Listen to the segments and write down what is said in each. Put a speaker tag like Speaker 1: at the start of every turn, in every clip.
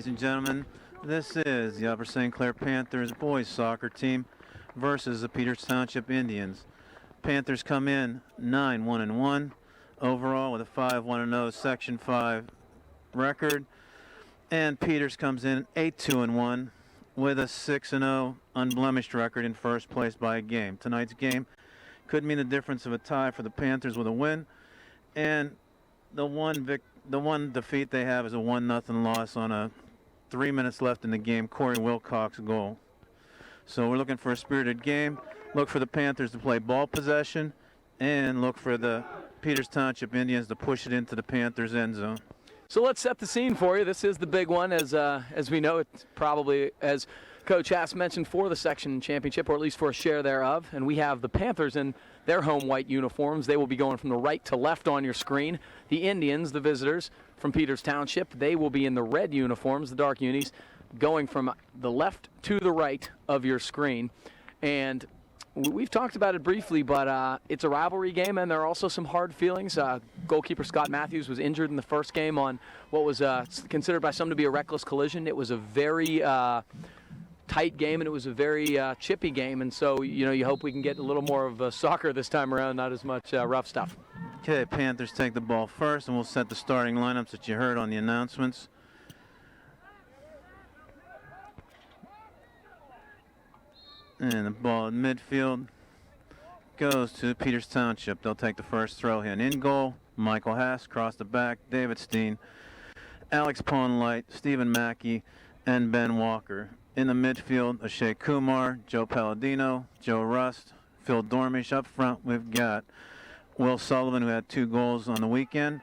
Speaker 1: ladies and gentlemen. This is the Upper St. Clair Panthers boys soccer team versus the Peters Township Indians. Panthers come in 9-1-1 overall with a 5-1-0 Section 5 record. And Peters comes in 8-2-1 with a 6-0 unblemished record in first place by a game. Tonight's game could mean the difference of a tie for the Panthers with a win. And the one defeat they have is a 1-0 loss on a 3 minutes left in the game, Corey Wilcox goal. So we're looking for a spirited game. Look for the Panthers to play ball possession and look for the Peters Township Indians to push it into the Panthers end zone.
Speaker 2: So let's set the scene for you. This is the big one, as we know, it's probably, as Coach Haas mentioned, for the section championship, or at least for a share thereof. And we have the Panthers in their home white uniforms. They will be going from the right to left on your screen. The Indians, the visitors from Peters Township, they will be in the red uniforms, the dark unis, going from the left to the right of your screen. And we've talked about it briefly, but it's a rivalry game, and there are also some hard feelings. Goalkeeper Scott Matthews was injured in the first game on what was considered by some to be a reckless collision. It was a very tight game, and it was a very chippy game, and so you hope we can get a little more of soccer this time around, not as much rough stuff.
Speaker 1: Okay, Panthers take the ball first, and we'll set the starting lineups that you heard on the announcements. And the ball in midfield goes to Peters Township. They'll take the first throw in. In goal, Michael Haas. Across the back, David Steen, Alex Ponlight, Stephen Mackey, and Ben Walker. In the midfield, Ashay Kumar, Joe Palladino, Joe Rust, Phil Dormish. Up front, we've got Will Sullivan, who had 2 goals on the weekend,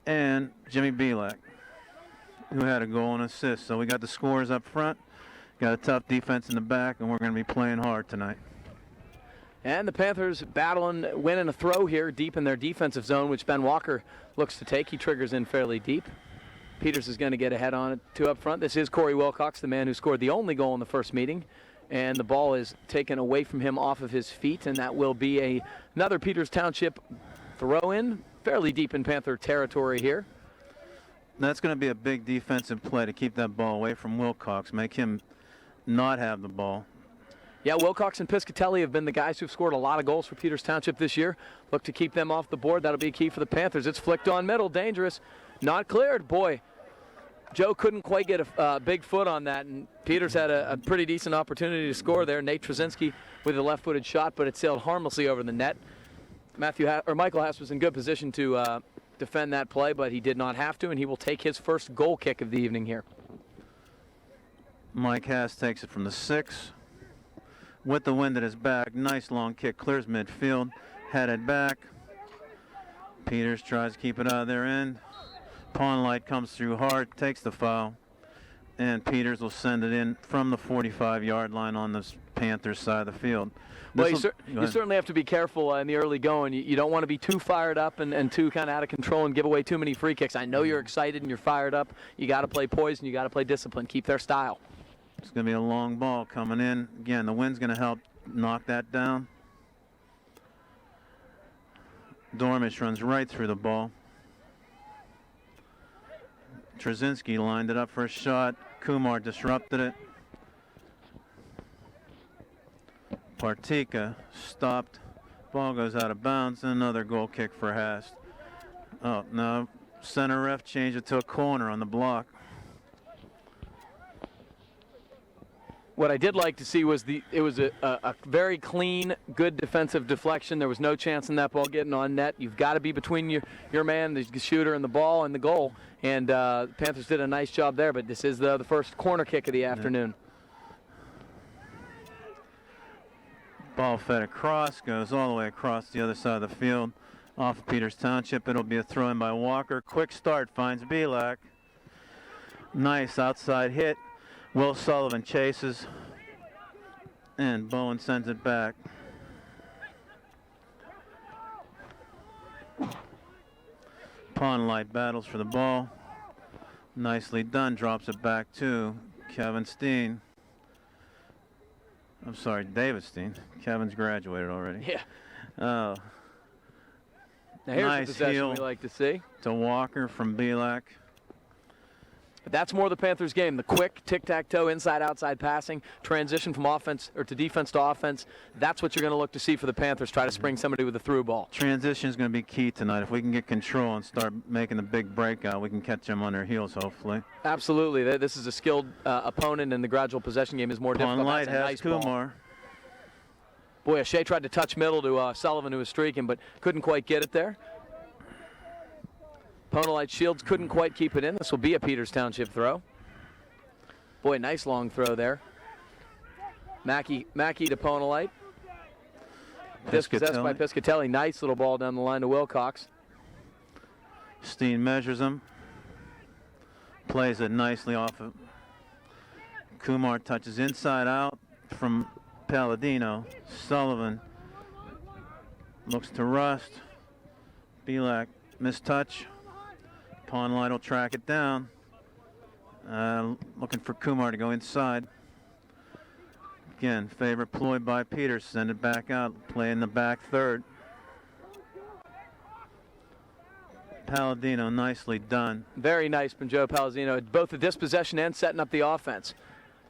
Speaker 1: and Jimmy Bielak, who had a goal and assist. So we got the scores up front. Got a tough defense in the back, and we're going to be playing hard tonight.
Speaker 2: And the Panthers battling, winning a throw here deep in their defensive zone, which Ben Walker looks to take. He triggers in fairly deep. Peters is going to get ahead on it, 2 up front. This is Corey Wilcox, the man who scored the only goal in the first meeting. And the ball is taken away from him off of his feet, and that will be another Peters Township throw-in, fairly deep in Panther territory here.
Speaker 1: That's going to be a big defensive play to keep that ball away from Wilcox, make him not have the ball.
Speaker 2: Yeah, Wilcox and Piscatelli have been the guys who've scored a lot of goals for Peters Township this year. Look to keep them off the board. That'll be a key for the Panthers. It's flicked on middle, dangerous. Not cleared. Boy, Joe couldn't quite get a big foot on that, and Peters had a pretty decent opportunity to score there. Nate Trzynski with a left-footed shot, but it sailed harmlessly over the net. Michael Haas was in good position to defend that play, but he did not have to, and he will take his first goal kick of the evening here.
Speaker 1: Mike Haas takes it from the 6. With the wind at his back, nice long kick, clears midfield, headed back. Peters tries to keep it out of their end. Ponlight comes through hard, takes the foul, and Peters will send it in from the 45-yard line on the Panthers side of the field.
Speaker 2: Well, you certainly have to be careful in the early going. You don't want to be too fired up and too kind of out of control and give away too many free kicks. I know you're excited and you're fired up. You got to play poise and you got to play discipline. Keep their style.
Speaker 1: It's going to be a long ball coming in. Again, the wind's going to help knock that down. Dormish runs right through the ball. Trzynski lined it up for a shot. Kumar disrupted it. Partika stopped. Ball goes out of bounds. And another goal kick for Haas. Oh, no. Center ref changed it to a corner on the block.
Speaker 2: What I did like to see was it was a very clean, good defensive deflection. There was no chance in that ball getting on net. You've got to be between your man, the shooter, and the ball and the goal. And Panthers did a nice job there, but this is the first corner kick of the afternoon.
Speaker 1: Ball fed across, goes all the way across the other side of the field. Off of Peters Township, it'll be a throw-in by Walker. Quick start, finds Bielak. Nice outside hit. Will Sullivan chases, and Bowen sends it back. Ponlight battles for the ball. Nicely done, drops it back to Kevin Steen. I'm sorry, David Steen. Kevin's graduated already.
Speaker 2: Yeah.
Speaker 1: Oh.
Speaker 2: Now here's
Speaker 1: nice
Speaker 2: the possession
Speaker 1: heel
Speaker 2: we like to see.
Speaker 1: To Walker from Bielak.
Speaker 2: But that's more the Panthers' game. The quick tic-tac-toe, inside-outside passing, transition from offense or to defense to offense. That's what you're going to look to see for the Panthers. Try to spring somebody with a through ball.
Speaker 1: Transition is going to be key tonight. If we can get control and start making the big breakout, we can catch them on their heels, hopefully.
Speaker 2: Absolutely. This is a skilled opponent, and the gradual possession game is more difficult.
Speaker 1: Light
Speaker 2: That's a
Speaker 1: has
Speaker 2: nice
Speaker 1: Kumar.
Speaker 2: ball. Boy, Shea tried to touch middle to Sullivan, who was streaking, but couldn't quite get it there. Ponelite Shields couldn't quite keep it in. This will be a Peters Township throw. Boy, nice long throw there. Mackey to Ponelite. Dispossessed by Piscatelli. Nice little ball down the line to Wilcox.
Speaker 1: Steen measures him. Plays it nicely off of. Kumar touches inside out from Palladino. Sullivan looks to Rust. Belak mistouch. Ponelite will track it down. Looking for Kumar to go inside. Again, favorite ploy by Peters. Send it back out. Play in the back third. Palladino, nicely done.
Speaker 2: Very nice from Joe Palladino. Both the dispossession and setting up the offense.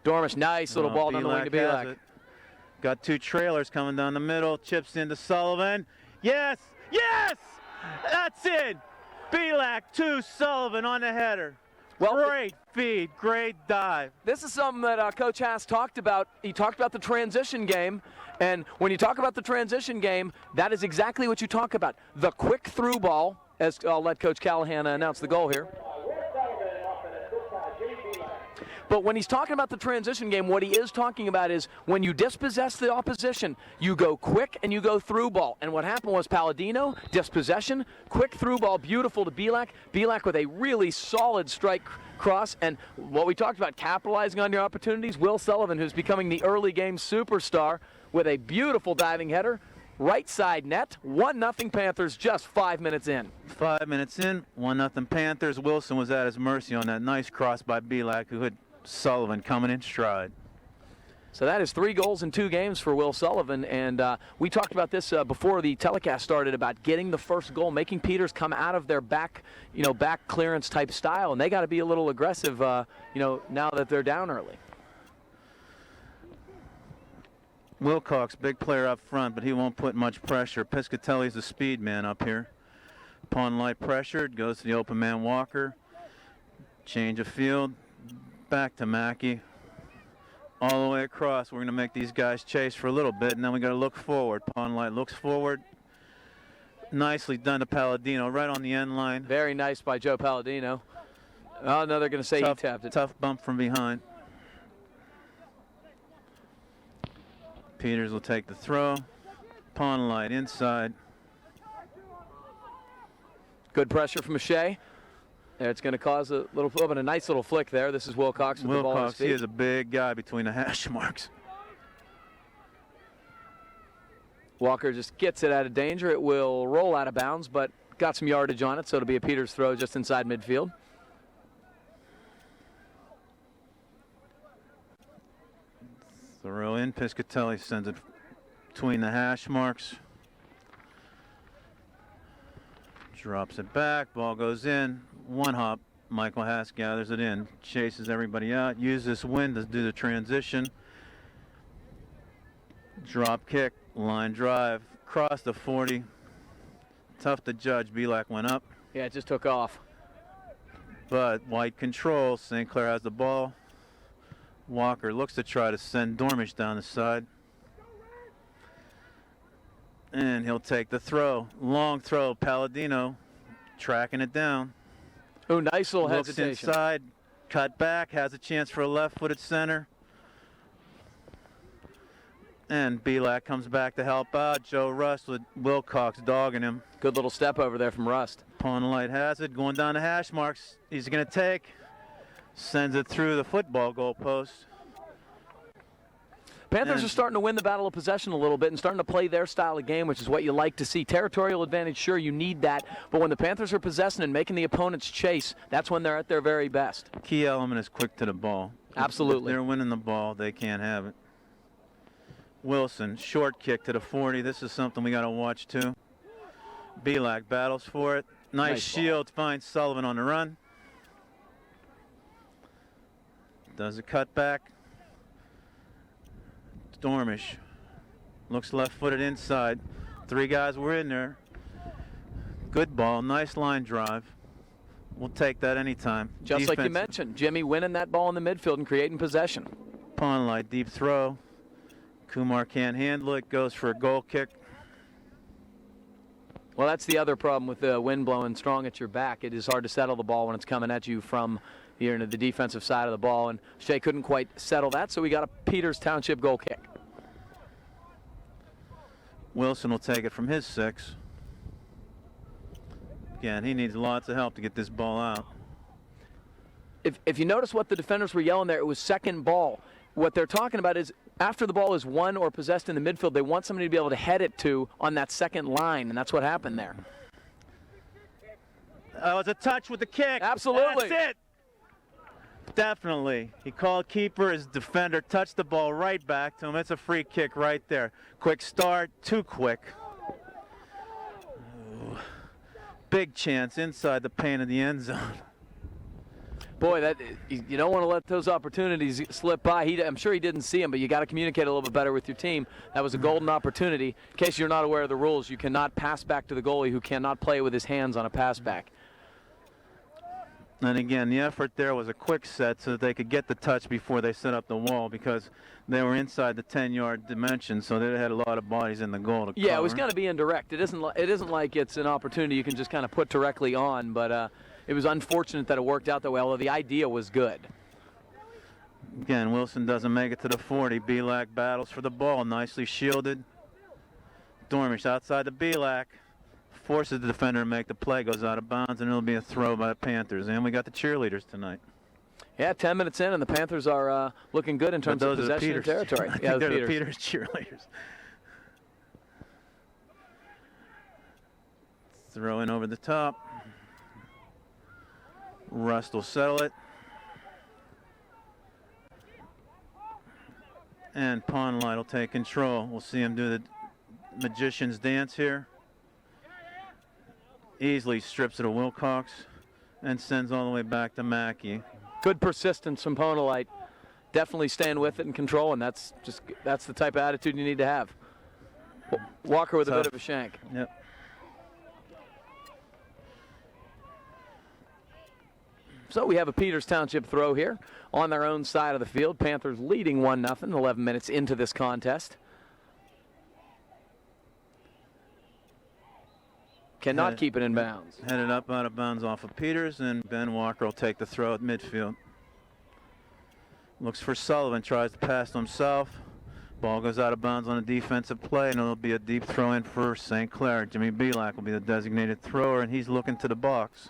Speaker 2: Dormish, nice little ball down the wing to Belak.
Speaker 1: Got two trailers coming down the middle. Chips into Sullivan. Yes! Yes! That's it! Belak to Sullivan on the header. Well, great feed, great dive.
Speaker 2: This is something that Coach Haas talked about. He talked about the transition game, and when you talk about the transition game, that is exactly what you talk about. The quick through ball, as I'll let Coach Callahan announce the goal here. But when he's talking about the transition game, what he is talking about is when you dispossess the opposition, you go quick and you go through ball. And what happened was Palladino, dispossession, quick through ball, beautiful to Belak. Belak with a really solid strike cross. And what we talked about, capitalizing on your opportunities, Will Sullivan, who's becoming the early game superstar, with a beautiful diving header. Right side net, 1-0 Panthers just 5 minutes in.
Speaker 1: 5 minutes in, 1-0 Panthers. Wilson was at his mercy on that nice cross by Belak, who had Sullivan coming in stride.
Speaker 2: So that is 3 goals in 2 games for Will Sullivan, and we talked about this before the telecast started about getting the first goal, making Peters come out of their back clearance type style, and they got to be a little aggressive, now that they're down early.
Speaker 1: Wilcox, big player up front, but he won't put much pressure. Piscatelli's the speed man up here. Ponelite pressured, goes to the open man Walker. Change of field. Back to Mackey. All the way across. We're going to make these guys chase for a little bit, and then we got to look forward. Ponelite looks forward. Nicely done to Palladino, right on the end line.
Speaker 2: Very nice by Joe Palladino. Oh, no, they're going to say he tapped it.
Speaker 1: Tough bump from behind. Peters will take the throw. Ponelite inside.
Speaker 2: Good pressure from Shea. There, it's going to cause a little, but a nice little flick there. This is Wilcox with the ball on his feet.
Speaker 1: He is a big guy between the hash marks.
Speaker 2: Walker just gets it out of danger. It will roll out of bounds, but got some yardage on it, so it'll be a Peters throw just inside midfield.
Speaker 1: Throw in. Piscatelli sends it between the hash marks. Drops it back. Ball goes in. One hop. Michael Haas gathers it in. Chases everybody out. Use this wind to do the transition. Drop kick. Line drive. Cross the 40. Tough to judge. Belak went up.
Speaker 2: Yeah, it just took off.
Speaker 1: But White control. St. Clair has the ball. Walker looks to try to send Dormish down the side. And he'll take the throw. Long throw. Palladino tracking it down.
Speaker 2: Oh, nice little
Speaker 1: Looks
Speaker 2: hesitation.
Speaker 1: inside. Cut back. Has a chance for a left-footed center. And Belak comes back to help out. Joe Rust with Wilcox dogging him.
Speaker 2: Good little step over there from Rust.
Speaker 1: Ponelite has it. Going down the hash marks. He's going to take. Sends it through the football goalpost.
Speaker 2: Panthers are starting to win the battle of possession a little bit and starting to play their style of game, which is what you like to see. Territorial advantage, sure, you need that. But when the Panthers are possessing and making the opponents chase, that's when they're at their very best.
Speaker 1: Key element is quick to the ball.
Speaker 2: Absolutely.
Speaker 1: If they're winning the ball, they can't have it. Wilson, short kick to the 40. This is something we got to watch, too. Belak battles for it. Nice shield, finds Sullivan on the run. Does a cut back. Dormish looks left-footed inside. 3 guys were in there. Good ball, nice line drive. We'll take that anytime.
Speaker 2: Just like you mentioned, Jimmy winning that ball in the midfield and creating possession.
Speaker 1: Pond light, deep throw. Kumar can't handle it, goes for a goal kick.
Speaker 2: Well, that's the other problem with the wind blowing strong at your back. It is hard to settle the ball when it's coming at you from here into the defensive side of the ball, and Shea couldn't quite settle that, so we got a Peters Township goal kick.
Speaker 1: Wilson will take it from his 6. Again, he needs lots of help to get this ball out.
Speaker 2: If you notice what the defenders were yelling there, it was second ball. What they're talking about is after the ball is won or possessed in the midfield, they want somebody to be able to head it to on that second line, and that's what happened there.
Speaker 1: It was a touch with the kick.
Speaker 2: Absolutely.
Speaker 1: That's it. Definitely. He called keeper. His defender touched the ball right back to him. It's a free kick right there. Quick start, too quick. Ooh. Big chance inside the paint of the end zone.
Speaker 2: Boy, you don't want to let those opportunities slip by. I'm sure he didn't see him, but you got to communicate a little bit better with your team. That was a golden opportunity. In case you're not aware of the rules, you cannot pass back to the goalie who cannot play with his hands on a pass back.
Speaker 1: And again, the effort there was a quick set so that they could get the touch before they set up the wall, because they were inside the 10-yard dimension, so they had a lot of bodies in the goal to cover.
Speaker 2: Yeah, it was going to be indirect. It isn't like it's an opportunity you can just kind of put directly on, but it was unfortunate that it worked out that way, although the idea was good.
Speaker 1: Again, Wilson doesn't make it to the 40. Belak battles for the ball, nicely shielded. Dormish outside the Belak. Forces the defender to make the play, goes out of bounds, and it'll be a throw by the Panthers. And we got the cheerleaders tonight.
Speaker 2: Yeah, 10 minutes in, and the Panthers are looking good in terms of possession and territory.
Speaker 1: Yeah, they're the Peters cheerleaders. Throw in over the top. Rust will settle it. And Pond Light will take control. We'll see him do the magician's dance here. Easily strips it of Wilcox and sends all the way back to Mackey.
Speaker 2: Good persistence from Ponalite. Definitely staying with it and control, and that's the type of attitude you need to have. Walker with a bit of a shank.
Speaker 1: Yep.
Speaker 2: So we have a Peters Township throw here on their own side of the field. Panthers leading 1-0, 11 minutes into this contest. Cannot keep it in bounds.
Speaker 1: Headed up out of bounds off of Peters, and Ben Walker will take the throw at midfield. Looks for Sullivan, tries to pass to himself. Ball goes out of bounds on a defensive play, and it'll be a deep throw in for St. Clair. Jimmy Belak will be the designated thrower, and he's looking to the box.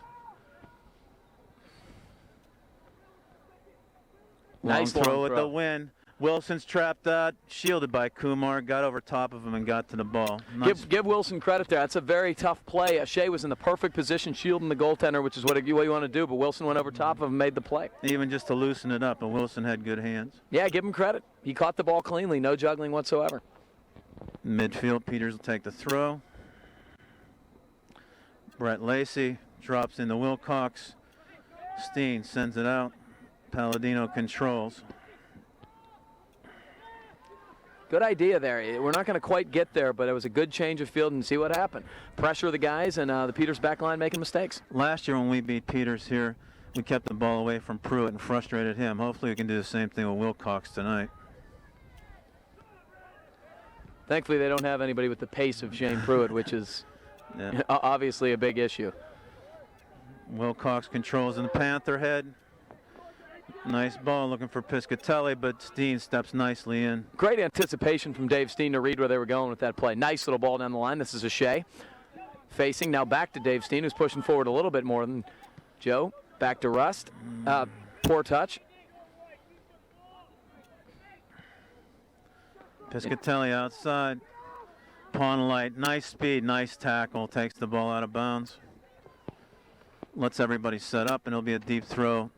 Speaker 2: Nice
Speaker 1: long throw
Speaker 2: with
Speaker 1: the win. Wilson's trapped out, shielded by Kumar, got over top of him and got to the ball. Nice.
Speaker 2: Give Wilson credit there. That's a very tough play. Shea was in the perfect position shielding the goaltender, which is what you want to do, but Wilson went over top of him and made the play.
Speaker 1: Even just to loosen it up, and Wilson had good hands.
Speaker 2: Yeah, give him credit. He caught the ball cleanly, no juggling whatsoever.
Speaker 1: Midfield, Peters will take the throw. Brett Lacey drops into Wilcox. Steen sends it out. Palladino controls.
Speaker 2: Good idea there. We're not going to quite get there, but it was a good change of field and see what happened. Pressure the guys, and the Peters back line making mistakes.
Speaker 1: Last year when we beat Peters here, we kept the ball away from Pruitt and frustrated him. Hopefully we can do the same thing with Wilcox tonight.
Speaker 2: Thankfully they don't have anybody with the pace of Shane Pruitt, which is obviously a big issue.
Speaker 1: Wilcox controls in the Panther head. Nice ball, looking for Piscatelli, but Steen steps nicely in.
Speaker 2: Great anticipation from Dave Steen to read where they were going with that play. Nice little ball down the line. This is a Shea facing now back to Dave Steen, who's pushing forward a little bit more than Joe. Back to Rust. Poor touch.
Speaker 1: Piscatelli outside. Ponalite, nice speed, nice tackle. Takes the ball out of bounds. Lets everybody set up, and it'll be a deep throw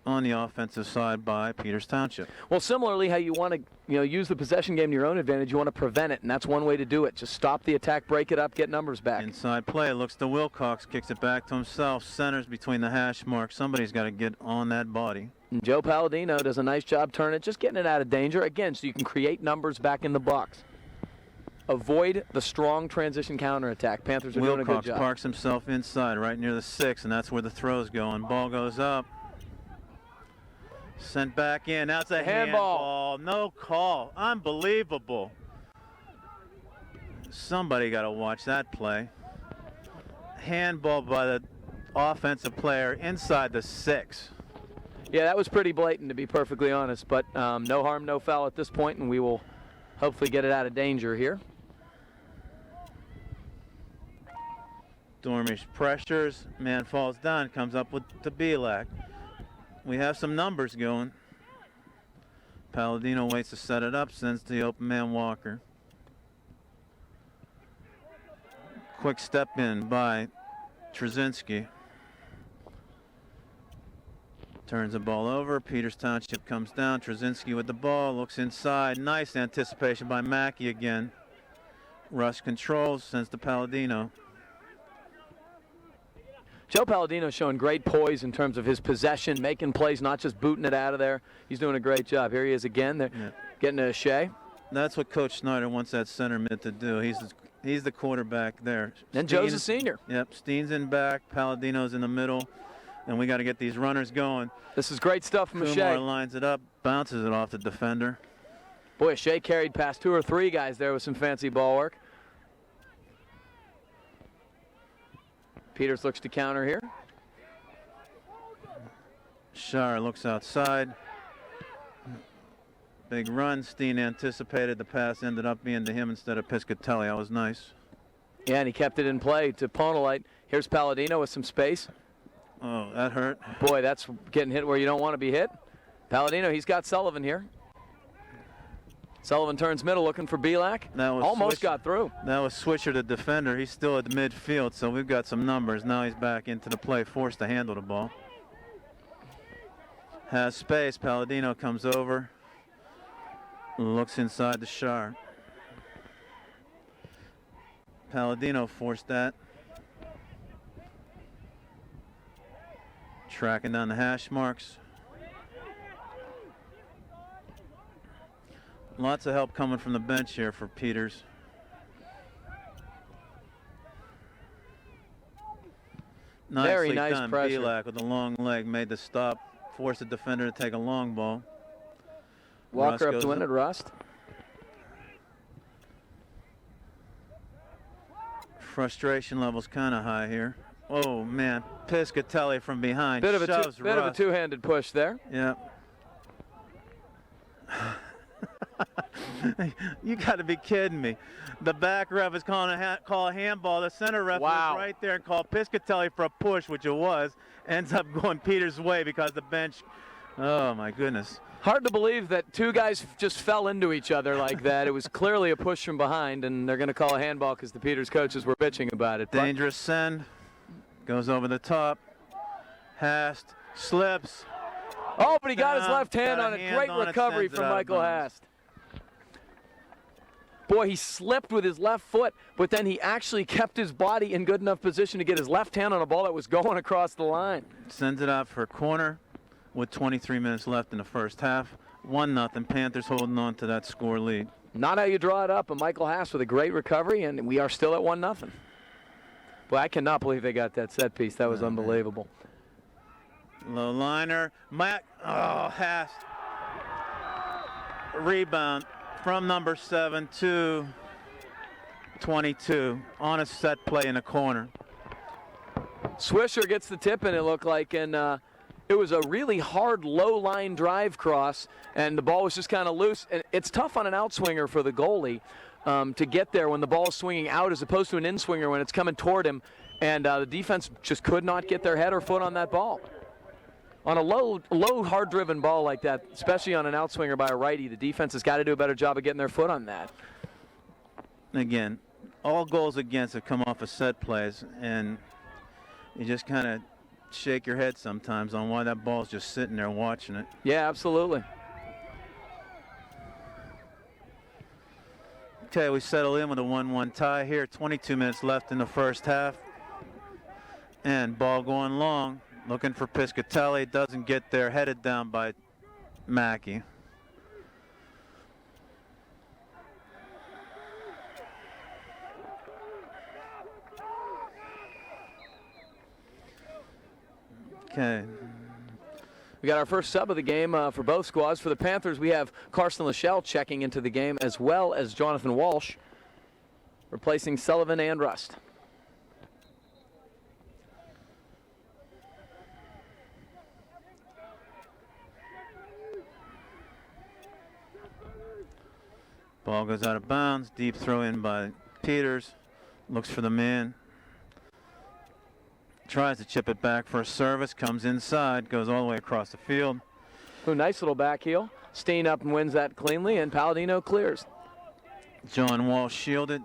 Speaker 1: on the offensive side by Peters Township.
Speaker 2: Well, similarly, how you want to use the possession game to your own advantage, you want to prevent it, and that's one way to do it. Just stop the attack, break it up, get numbers back.
Speaker 1: Inside play, looks to Wilcox, kicks it back to himself, centers between the hash marks. Somebody's got to get on that body.
Speaker 2: And Joe Palladino does a nice job turning it, just getting it out of danger. Again, so you can create numbers back in the box. Avoid the strong transition counterattack. Panthers are doing a good job.
Speaker 1: Parks himself inside, right near the 6, and that's where the throw's going. Ball goes up. Sent back in. That's a handball. No call. Unbelievable. Somebody got to watch that play. Handball by the offensive player inside the 6.
Speaker 2: Yeah, that was pretty blatant, to be perfectly honest. But no harm, no foul at this point, and we will hopefully get it out of danger here.
Speaker 1: Dormish pressures. Man falls down. Comes up with the Belak. We have some numbers going. Palladino waits to set it up. Sends the open man Walker. Quick step in by Trzynski. Turns the ball over. Peters Township comes down. Trzynski with the ball. Looks inside. Nice anticipation by Mackey again. Rush controls. Sends to Palladino.
Speaker 2: Joe Palladino showing great poise in terms of his possession, making plays, not just booting it out of there. He's doing a great job. Here he is again. They're getting to Shea.
Speaker 1: That's what Coach Snyder wants that center mid to do. He's the quarterback there.
Speaker 2: And Joe's a senior.
Speaker 1: Yep, Steen's in back, Palladino's in the middle, and we got to get these runners going.
Speaker 2: This is great stuff from Shea.
Speaker 1: Kumar lines it up, bounces it off the defender.
Speaker 2: Boy, Shea carried past 2 or 3 guys there with some fancy ball work. Peters looks to counter here.
Speaker 1: Shire looks outside. Big run. Steen anticipated the pass, ended up being to him instead of Piscatelli. That was nice.
Speaker 2: Yeah, and he kept it in play to Ponolite. Here's Palladino with some space.
Speaker 1: Oh, that hurt.
Speaker 2: Boy, that's getting hit where you don't want to be hit. Palladino, he's got Sullivan here. Sullivan turns middle looking for Belak. Almost got through.
Speaker 1: That was Swisher, the defender. He's still at the midfield, so we've got some numbers. Now he's back into the play, forced to handle the ball. Has space. Palladino comes over. Looks inside the Shire. Palladino forced that. Tracking down the hash marks. Lots of help coming from the bench here for Peters.
Speaker 2: Very nice
Speaker 1: done.
Speaker 2: pressure.
Speaker 1: Belak with a long leg made the stop, forced the defender to take a long ball.
Speaker 2: Walker up to win it, Rust.
Speaker 1: Frustration level's kind of high here. Oh man, Piscatelli from behind.
Speaker 2: Bit of a two-handed push there.
Speaker 1: Yep. You got to be kidding me. The back ref is calling call a handball. The center ref was right there and called Piscatelli for a push, which it was. Ends up going Peters' way because the bench. Oh my goodness.
Speaker 2: Hard to believe that 2 guys just fell into each other like that. It was clearly a push from behind, and they're going to call a handball because the Peters coaches were bitching about it.
Speaker 1: Dangerous send. Goes over the top. Hast slips.
Speaker 2: Oh, but he got his left hand on a great recovery from Michael Hast. Boy, he slipped with his left foot, but then he actually kept his body in good enough position to get his left hand on a ball that was going across the line.
Speaker 1: Sends it out for a corner with 23 minutes left in the first half. 1-0. Panthers holding on to that score lead.
Speaker 2: Not how you draw it up, but Michael Hast with a great recovery, and we are still at 1-0. Boy, I cannot believe they got that set piece. That was unbelievable.
Speaker 1: Low liner. Hast. Rebound from number 7 to 22 on a set play in the corner.
Speaker 2: Swisher gets the tip, and it looked like, and it was a really hard low line drive cross, and the ball was just kind of loose. And it's tough on an outswinger for the goalie to get there when the ball is swinging out as opposed to an in-swinger when it's coming toward him, and the defense just could not get their head or foot on that ball. On a low, hard-driven ball like that, especially on an outswinger by a righty, the defense has got to do a better job of getting their foot on that.
Speaker 1: Again, all goals against have come off of set plays, and you just kind of shake your head sometimes on why that ball's just sitting there watching it.
Speaker 2: Yeah, absolutely.
Speaker 1: Okay, we settle in with a 1-1 tie here. 22 minutes left in the first half. And ball going long. Looking for Piscatelli, doesn't get there, headed down by Mackey. Okay.
Speaker 2: We got our first sub of the game for both squads. For the Panthers, we have Carson Lachelle checking into the game, as well as Jonathan Walsh, replacing Sullivan and Rust.
Speaker 1: Ball goes out of bounds. Deep throw in by Peters. Looks for the man. Tries to chip it back for a service. Comes inside. Goes all the way across the field.
Speaker 2: Ooh, nice little back heel. Steen up and wins that cleanly, and Palladino clears.
Speaker 1: John Walsh shielded.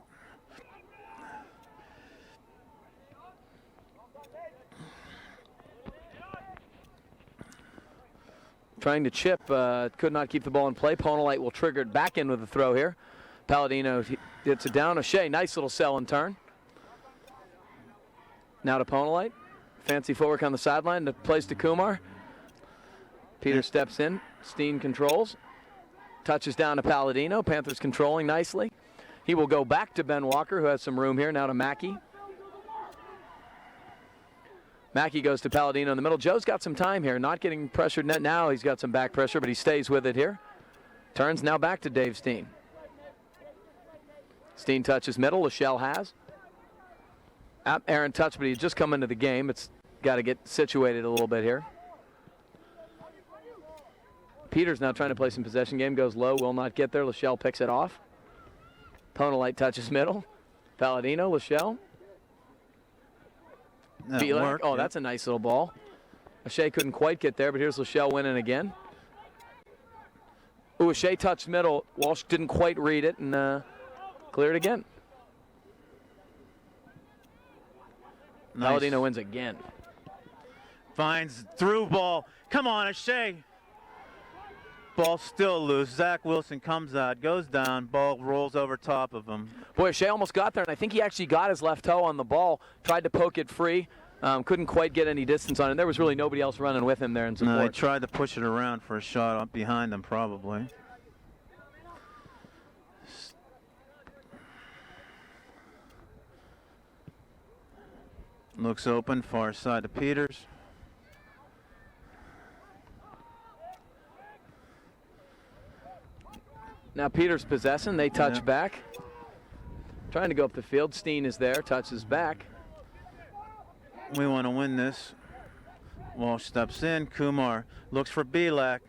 Speaker 2: Trying to chip, could not keep the ball in play. Ponolite will trigger it back in with a throw here. Palladino gets it down. O'Shea, nice little sell and turn. Now to Ponolite. Fancy footwork on the sideline. The place to Kumar. Peter steps in. Steen controls. Touches down to Palladino. Panthers controlling nicely. He will go back to Ben Walker, who has some room here. Now to Mackey. Mackey goes to Palladino in the middle. Joe's got some time here. Not getting pressured net now. He's got some back pressure, but he stays with it here. Turns now back to Dave Steen. Steen touches middle. Lachelle has. Aaron touched, but he had just come into the game. It's got to get situated a little bit here. Peters now trying to play some possession game. Goes low, will not get there. Lachelle picks it off. Ponolite touches middle. Palladino, Lachelle. Oh, that's a nice little ball. O'Shea couldn't quite get there, but here's Lachelle winning again. Ooh, O'Shea touched middle. Walsh didn't quite read it and cleared again. Nice. Palladino wins again.
Speaker 1: Finds through ball. Come on, O'Shea. Ball still loose. Zach Wilson comes out, goes down, ball rolls over top of him.
Speaker 2: Boy, O'Shea almost got there, and I think he actually got his left toe on the ball, tried to poke it free, couldn't quite get any distance on it. There was really nobody else running with him there in support.
Speaker 1: No, he tried to push it around for a shot up behind him, probably. Looks open, far side to Peters.
Speaker 2: Now Peters possessing, they touch back. Trying to go up the field. Steen is there, touches back.
Speaker 1: We want to win this. Walsh steps in. Kumar looks for Belak.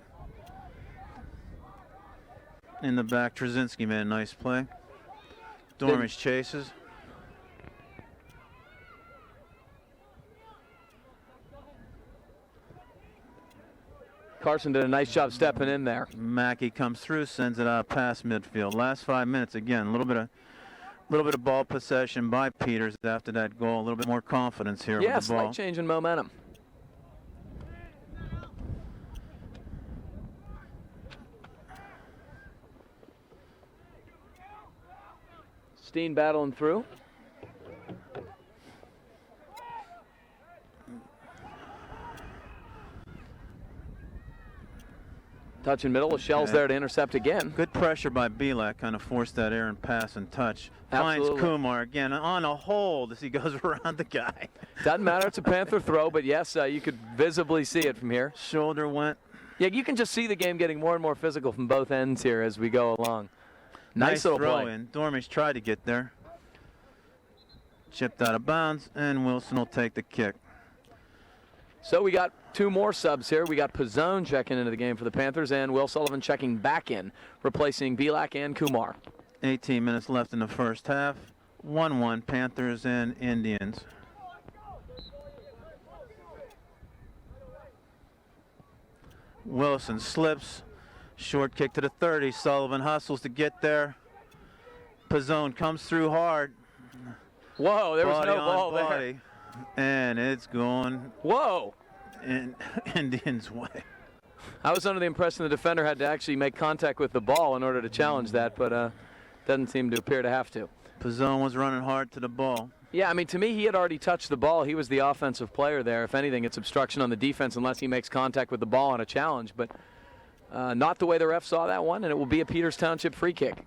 Speaker 1: In the back, Trzynski made a nice play. Dormish chases.
Speaker 2: Carson did a nice job stepping in there.
Speaker 1: Mackey comes through, sends it out past midfield. Last 5 minutes again. A little bit of ball possession by Peters after that goal. A little bit more confidence here with the ball.
Speaker 2: Slight change in momentum. Steen battling through. Touch in middle. Lachelle's there to intercept again.
Speaker 1: Good pressure by Belak, kind of forced that errant pass and touch.
Speaker 2: Absolutely.
Speaker 1: Finds Kumar again on a hold as he goes around the guy.
Speaker 2: Doesn't matter, it's a Panther throw, but yes, you could visibly see it from here.
Speaker 1: Shoulder went.
Speaker 2: Yeah, you can just see the game getting more and more physical from both ends here as we go along. Nice little
Speaker 1: throw
Speaker 2: play.
Speaker 1: in. Dormish tried to get there. Chipped out of bounds, and Wilson will take the kick.
Speaker 2: So we got two more subs here. We got Pizzone checking into the game for the Panthers and Will Sullivan checking back in, replacing Belak and Kumar.
Speaker 1: 18 minutes left in the first half. 1-1 Panthers and Indians. Wilson slips. Short kick to the 30. Sullivan hustles to get there. Pizzone comes through hard.
Speaker 2: Whoa, there was
Speaker 1: Body
Speaker 2: no
Speaker 1: on
Speaker 2: ball
Speaker 1: body.
Speaker 2: there.
Speaker 1: And it's going
Speaker 2: Whoa.
Speaker 1: in Indians' way.
Speaker 2: I was under the impression the defender had to actually make contact with the ball in order to challenge that, but doesn't seem to appear to have to.
Speaker 1: Pizzone was running hard to the ball.
Speaker 2: Yeah, I mean, to me, he had already touched the ball. He was the offensive player there. If anything, it's obstruction on the defense unless he makes contact with the ball on a challenge. But not the way the ref saw that one, and it will be a Peters Township free kick.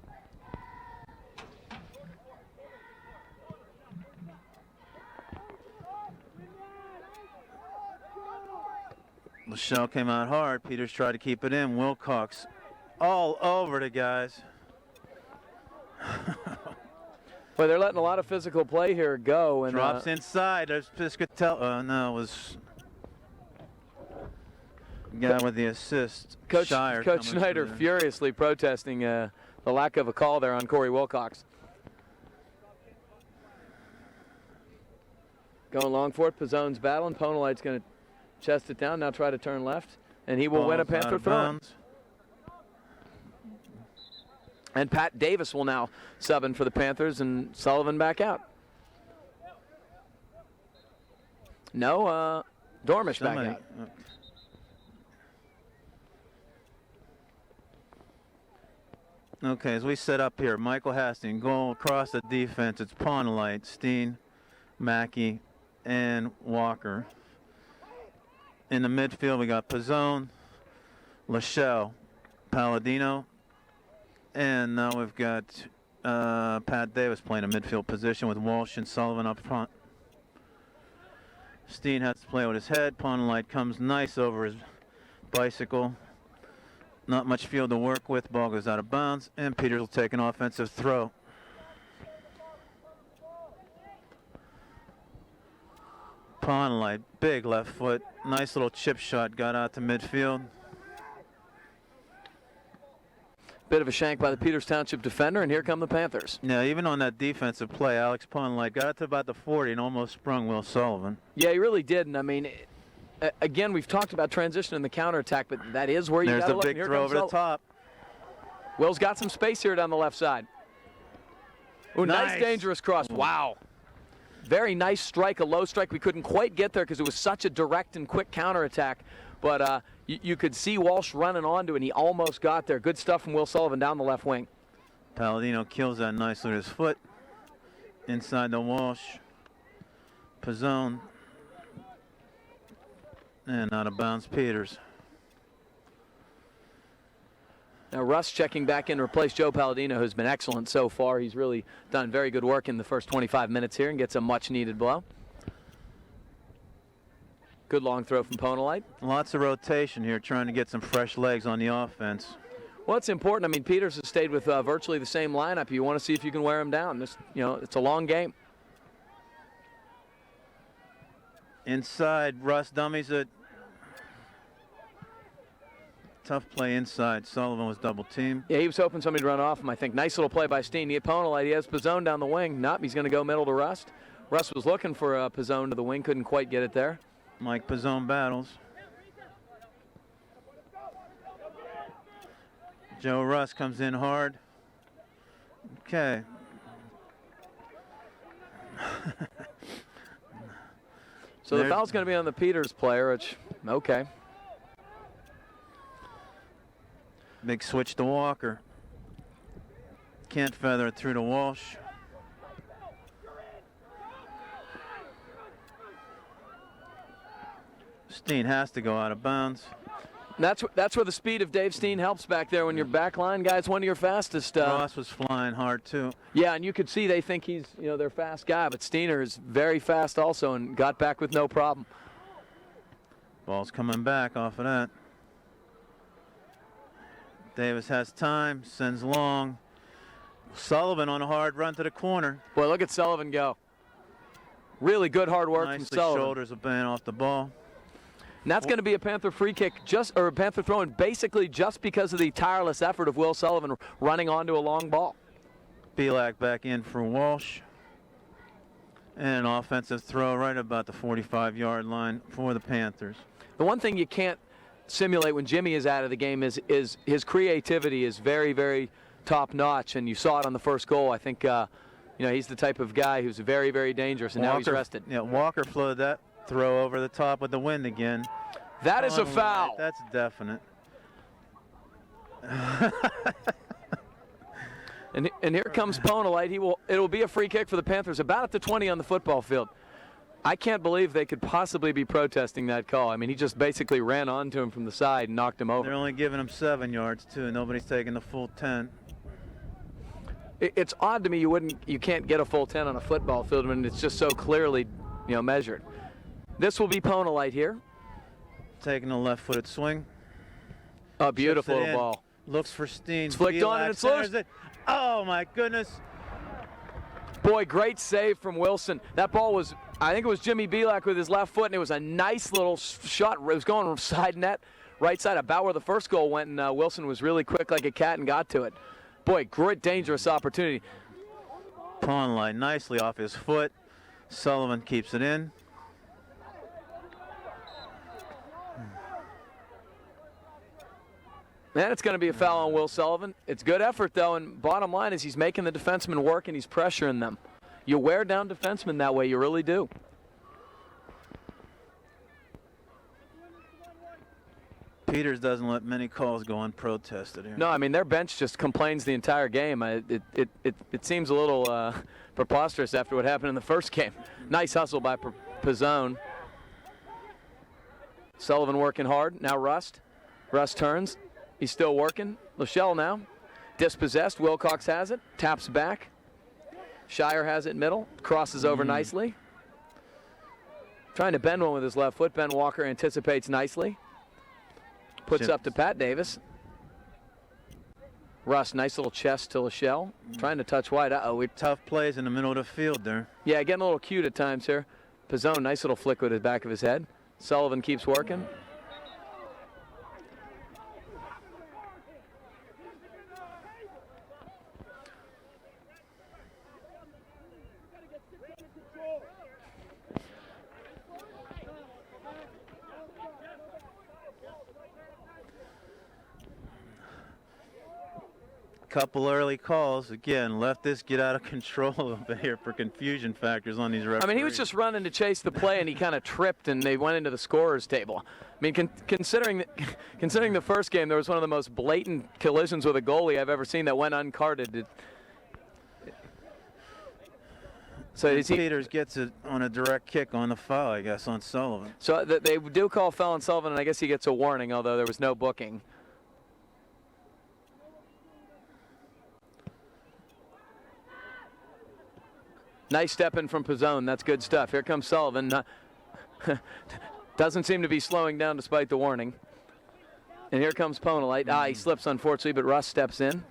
Speaker 1: Michelle came out hard. Peters tried to keep it in. Wilcox all over the guys.
Speaker 2: Well, they're letting a lot of physical play here go. And
Speaker 1: drops inside. There's Piscatella. No, it was guy with the assist.
Speaker 2: Coach
Speaker 1: Shire
Speaker 2: Schneider furiously protesting the lack of a call there on Corey Wilcox. Going long for it. Pizzone's battling. Ponolite's going to chest it down. Now try to turn left. And he will win a Panther throw. And Pat Davis will now sub in for the Panthers, and Sullivan back out. No, Dormish back out.
Speaker 1: Okay, as we set up here, Michael Hastings, goal across the defense. It's Ponolite, Steen, Mackey, and Walker. In the midfield, we got Pizzone, Lachelle, Palladino, and now we've got Pat Davis playing a midfield position with Walsh and Sullivan up front. Steen has to play with his head. Ponolite comes nice over his bicycle. Not much field to work with. Ball goes out of bounds, and Peters will take an offensive throw. Ponolite, big left foot. Nice little chip shot, got out to midfield.
Speaker 2: Bit of a shank by the Peters Township defender, and here come the Panthers.
Speaker 1: Yeah, even on that defensive play, Alex Ponolite got it to about the 40 and almost sprung Will Sullivan.
Speaker 2: Yeah, he really did. And I mean, again, we've talked about transition in the counterattack, but that is where you got to look.
Speaker 1: There's the big throw over the top.
Speaker 2: Will's got some space here down the left side. Ooh, nice dangerous cross. Wow. Very nice strike, a low strike. We couldn't quite get there because it was such a direct and quick counterattack. But you could see Walsh running onto it, and he almost got there. Good stuff from Will Sullivan down the left wing.
Speaker 1: Palladino kills that nicely with his foot. Inside the Walsh. Pizzone. And out of bounds, Peters.
Speaker 2: Now Russ checking back in to replace Joe Palladino, who's been excellent so far. He's really done very good work in the first 25 minutes here and gets a much-needed blow. Good long throw from Ponolite.
Speaker 1: Lots of rotation here, trying to get some fresh legs on the offense.
Speaker 2: Well, it's important. I mean, Peters has stayed with virtually the same lineup. You want to see if you can wear him down. This, it's a long game.
Speaker 1: Inside, Russ dummies it. Tough play inside. Sullivan was double teamed.
Speaker 2: Yeah, he was hoping somebody to run off him, I think. Nice little play by Steen. He had Ponolite. He has Pizzone down the wing. Nope, he's going to go middle to Rust. Rust was looking for Pizzone to the wing. Couldn't quite get it there.
Speaker 1: Mike Pizzone battles. Joe Russ comes in hard. Okay.
Speaker 2: So the foul's going to be on the Peters player, which, okay.
Speaker 1: Big switch to Walker. Can't feather it through to Walsh. Steen has to go out of bounds.
Speaker 2: That's where the speed of Dave Steen helps back there. When your back line guy's one of your fastest.
Speaker 1: Ross was flying hard too.
Speaker 2: Yeah, and you could see they think he's their fast guy, but Steener is very fast also and got back with no problem.
Speaker 1: Ball's coming back off of that. Davis has time, sends long. Sullivan on a hard run to the corner.
Speaker 2: Boy, look at Sullivan go. Really good hard work from Sullivan.
Speaker 1: Shoulders a band off the ball.
Speaker 2: And that's going to be a Panther free kick, or a Panther throw-in, basically just because of the tireless effort of Will Sullivan running onto a long ball.
Speaker 1: Belak back in for Walsh. And an offensive throw right about the 45-yard line for the Panthers.
Speaker 2: The one thing you can't simulate when Jimmy is out of the game is his creativity is very, very top-notch, and you saw it on the first goal. I think he's the type of guy who's very, very dangerous, and now he's rested.
Speaker 1: Yeah, Walker floated that throw over the top with the wind again.
Speaker 2: That is a foul.
Speaker 1: That's definite.
Speaker 2: And here comes Ponalite. It'll be a free kick for the Panthers, about at the 20 on the football field. I can't believe they could possibly be protesting that call. I mean, he just basically ran onto him from the side and knocked him over.
Speaker 1: They're only giving him 7 yards too. Nobody's taking the full 10.
Speaker 2: It's odd to me you can't get a full 10 on a football field when it's just so clearly, measured. This will be Ponalite here.
Speaker 1: Taking a left-footed swing.
Speaker 2: A beautiful little ball.
Speaker 1: Looks for Steen.
Speaker 2: It's flicked on and it's loose.
Speaker 1: Oh my goodness.
Speaker 2: Boy, great save from Wilson. That ball was, I think it was Jimmy Belak with his left foot, and it was a nice little shot. It was going side net, right side, about where the first goal went, and Wilson was really quick like a cat and got to it. Boy, great, dangerous opportunity.
Speaker 1: Ponalite nicely off his foot. Sullivan keeps it in.
Speaker 2: Man, it's going to be a foul on Will Sullivan. It's good effort, though, and bottom line is he's making the defensemen work and he's pressuring them. You wear down defensemen that way, you really do.
Speaker 1: Peters doesn't let many calls go unprotested here.
Speaker 2: No, I mean, their bench just complains the entire game. It seems a little preposterous after what happened in the first game. Nice hustle by Pizzone. Sullivan working hard. Now Rust. Rust turns. He's still working. Lachelle now. Dispossessed. Wilcox has it. Taps back. Shire has it middle. Crosses over nicely. Trying to bend one with his left foot. Ben Walker anticipates nicely. Puts up to Pat Davis. Rust, nice little chest to Lachelle. Trying to touch wide.
Speaker 1: Tough plays in the middle of the field there.
Speaker 2: Yeah, getting a little cute at times here. Pizzone, nice little flick with the back of his head. Sullivan keeps working.
Speaker 1: Couple early calls again, left this get out of control a little bit here for confusion factors on these referees.
Speaker 2: I mean, he was just running to chase the play and he kind of tripped and they went into the scorer's table. I mean, considering the first game, there was one of the most blatant collisions with a goalie I've ever seen that went uncarded. So
Speaker 1: Peters gets it on a direct kick on the foul, I guess, on Sullivan.
Speaker 2: So they do call foul on Sullivan, and I guess he gets a warning, although there was no booking. Nice step in from Pizzone. That's good stuff. Here comes Sullivan. Doesn't seem to be slowing down despite the warning. And here comes Ponalite. He slips, unfortunately, but Russ steps in.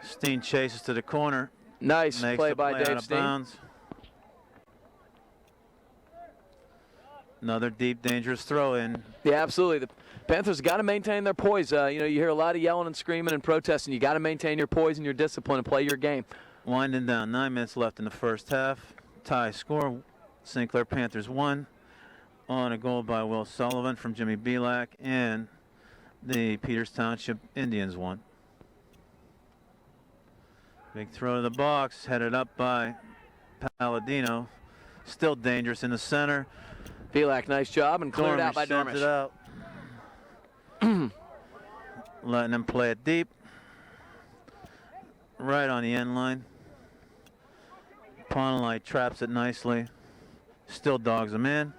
Speaker 1: Steen chases to the corner.
Speaker 2: Nice play by Dave Steen.
Speaker 1: Another deep, dangerous throw in.
Speaker 2: Yeah, absolutely. The Panthers got to maintain their poise. You hear a lot of yelling and screaming and protesting. You got to maintain your poise and your discipline and play your game.
Speaker 1: Winding down, 9 minutes left in the first half. Tie score, St. Clair Panthers 1 on a goal by Will Sullivan from Jimmy Belak, and the Peters Township Indians 1. Big throw to the box, headed up by Palladino. Still dangerous in the center.
Speaker 2: Belak, nice job, and cleared out by Dormish.
Speaker 1: It out. Letting him play it deep. Right on the end line. Ponalite traps it nicely. Still dogs him in.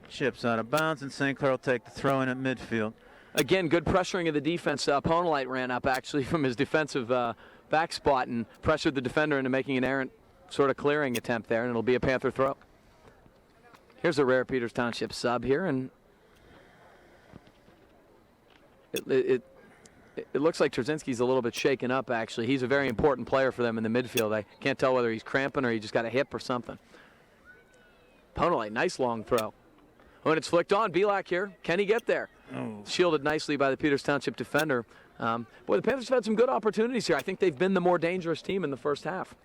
Speaker 1: Chips out of bounds, and St. Clair will take the throw in at midfield.
Speaker 2: Again, good pressuring of the defense. Ponalite ran up actually from his defensive back spot and pressured the defender into making an errant sort of clearing attempt there, and it'll be a Panther throw. Here's a rare Peters Township sub here, and it looks like Trzynski's a little bit shaken up, actually. He's a very important player for them in the midfield. I can't tell whether he's cramping or he just got a hip or something. Ponalite, nice long throw. Oh, and it's flicked on. Belak here. Can he get there?
Speaker 1: Oh.
Speaker 2: Shielded nicely by the Peters Township defender. Boy, the Panthers have had some good opportunities here. I think they've been the more dangerous team in the first half.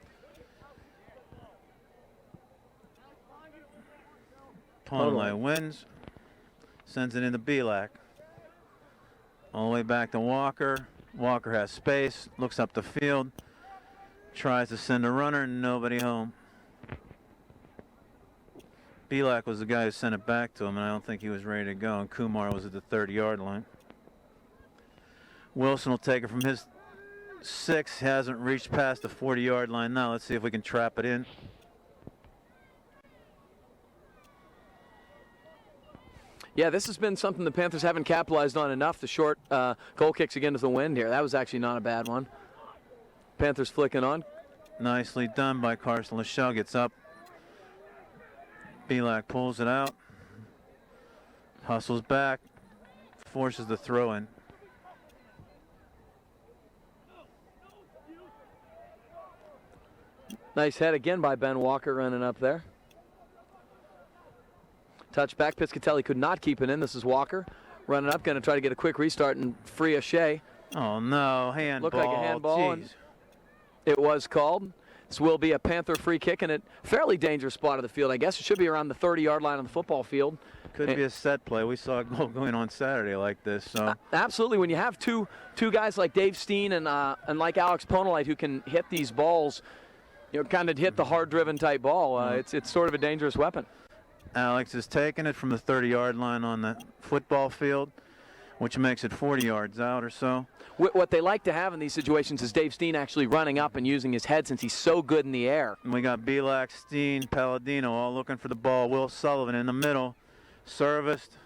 Speaker 1: Ponalite wins. Sends it into Belak. All the way back to Walker. Walker has space. Looks up the field. Tries to send a runner. Nobody home. Belak was the guy who sent it back to him, and I don't think he was ready to go. And Kumar was at the 30-yard line. Wilson will take it from his 6. Hasn't reached past the 40-yard line now. Let's see if we can trap it in.
Speaker 2: Yeah, this has been something the Panthers haven't capitalized on enough. The short goal kicks again to the wind here. That was actually not a bad one. Panthers flicking on.
Speaker 1: Nicely done by Carson Lachelle. Gets up. Belak pulls it out. Hustles back. Forces the throw in.
Speaker 2: Nice head again by Ben Walker running up there. Touchback. Piscatelli could not keep it in. This is Walker running up, going to try to get a quick restart and free O'Shea.
Speaker 1: Oh no, handball.
Speaker 2: Looked like a handball. And it was called. This will be a Panther free kick in a fairly dangerous spot of the field. I guess it should be around the 30-yard line on the football field.
Speaker 1: Could be a set play. We saw a goal going on Saturday like this. So
Speaker 2: absolutely, when you have two guys like Dave Steen and like Alex Ponolite who can hit these balls, kind of hit the hard-driven type ball. It's sort of a dangerous weapon.
Speaker 1: Alex is taking it from the 30-yard line on the football field, which makes it 40 yards out or so.
Speaker 2: What they like to have in these situations is Dave Steen actually running up and using his head since he's so good in the air.
Speaker 1: And we got Belak, Steen, Palladino all looking for the ball. Will Sullivan in the middle. Serviced.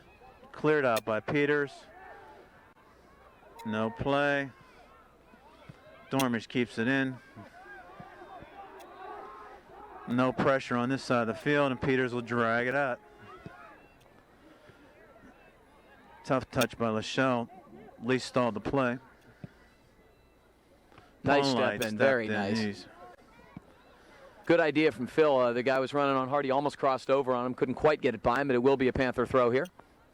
Speaker 1: Cleared out by Peters. No play. Dormish keeps it in. No pressure on this side of the field, and Peters will drag it out. Tough touch by Lachelle. Lee stalled the play.
Speaker 2: Nice step in, very nice. Good idea from Phil. The guy was running on hard. He almost crossed over on him. Couldn't quite get it by him, but it will be a Panther throw here.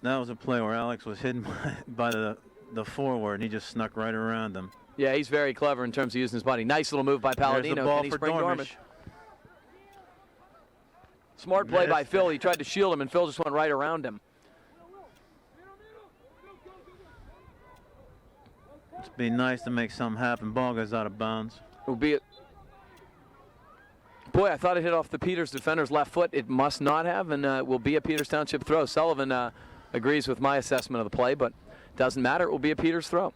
Speaker 1: That was a play where Alex was hidden by the forward, and he just snuck right around him.
Speaker 2: Yeah, he's very clever in terms of using his body. Nice little move by Palladino.
Speaker 1: There's the ball
Speaker 2: Can he
Speaker 1: for
Speaker 2: spring
Speaker 1: Dormish.
Speaker 2: Smart play by Phil. He tried to shield him, and Phil just went right around him.
Speaker 1: It'd be nice to make something happen. Ball goes out of bounds.
Speaker 2: It will be it. Boy, I thought it hit off the Peters defender's left foot. It must not have, and it will be a Peters Township throw. Sullivan agrees with my assessment of the play, but doesn't matter. It will be a Peters throw.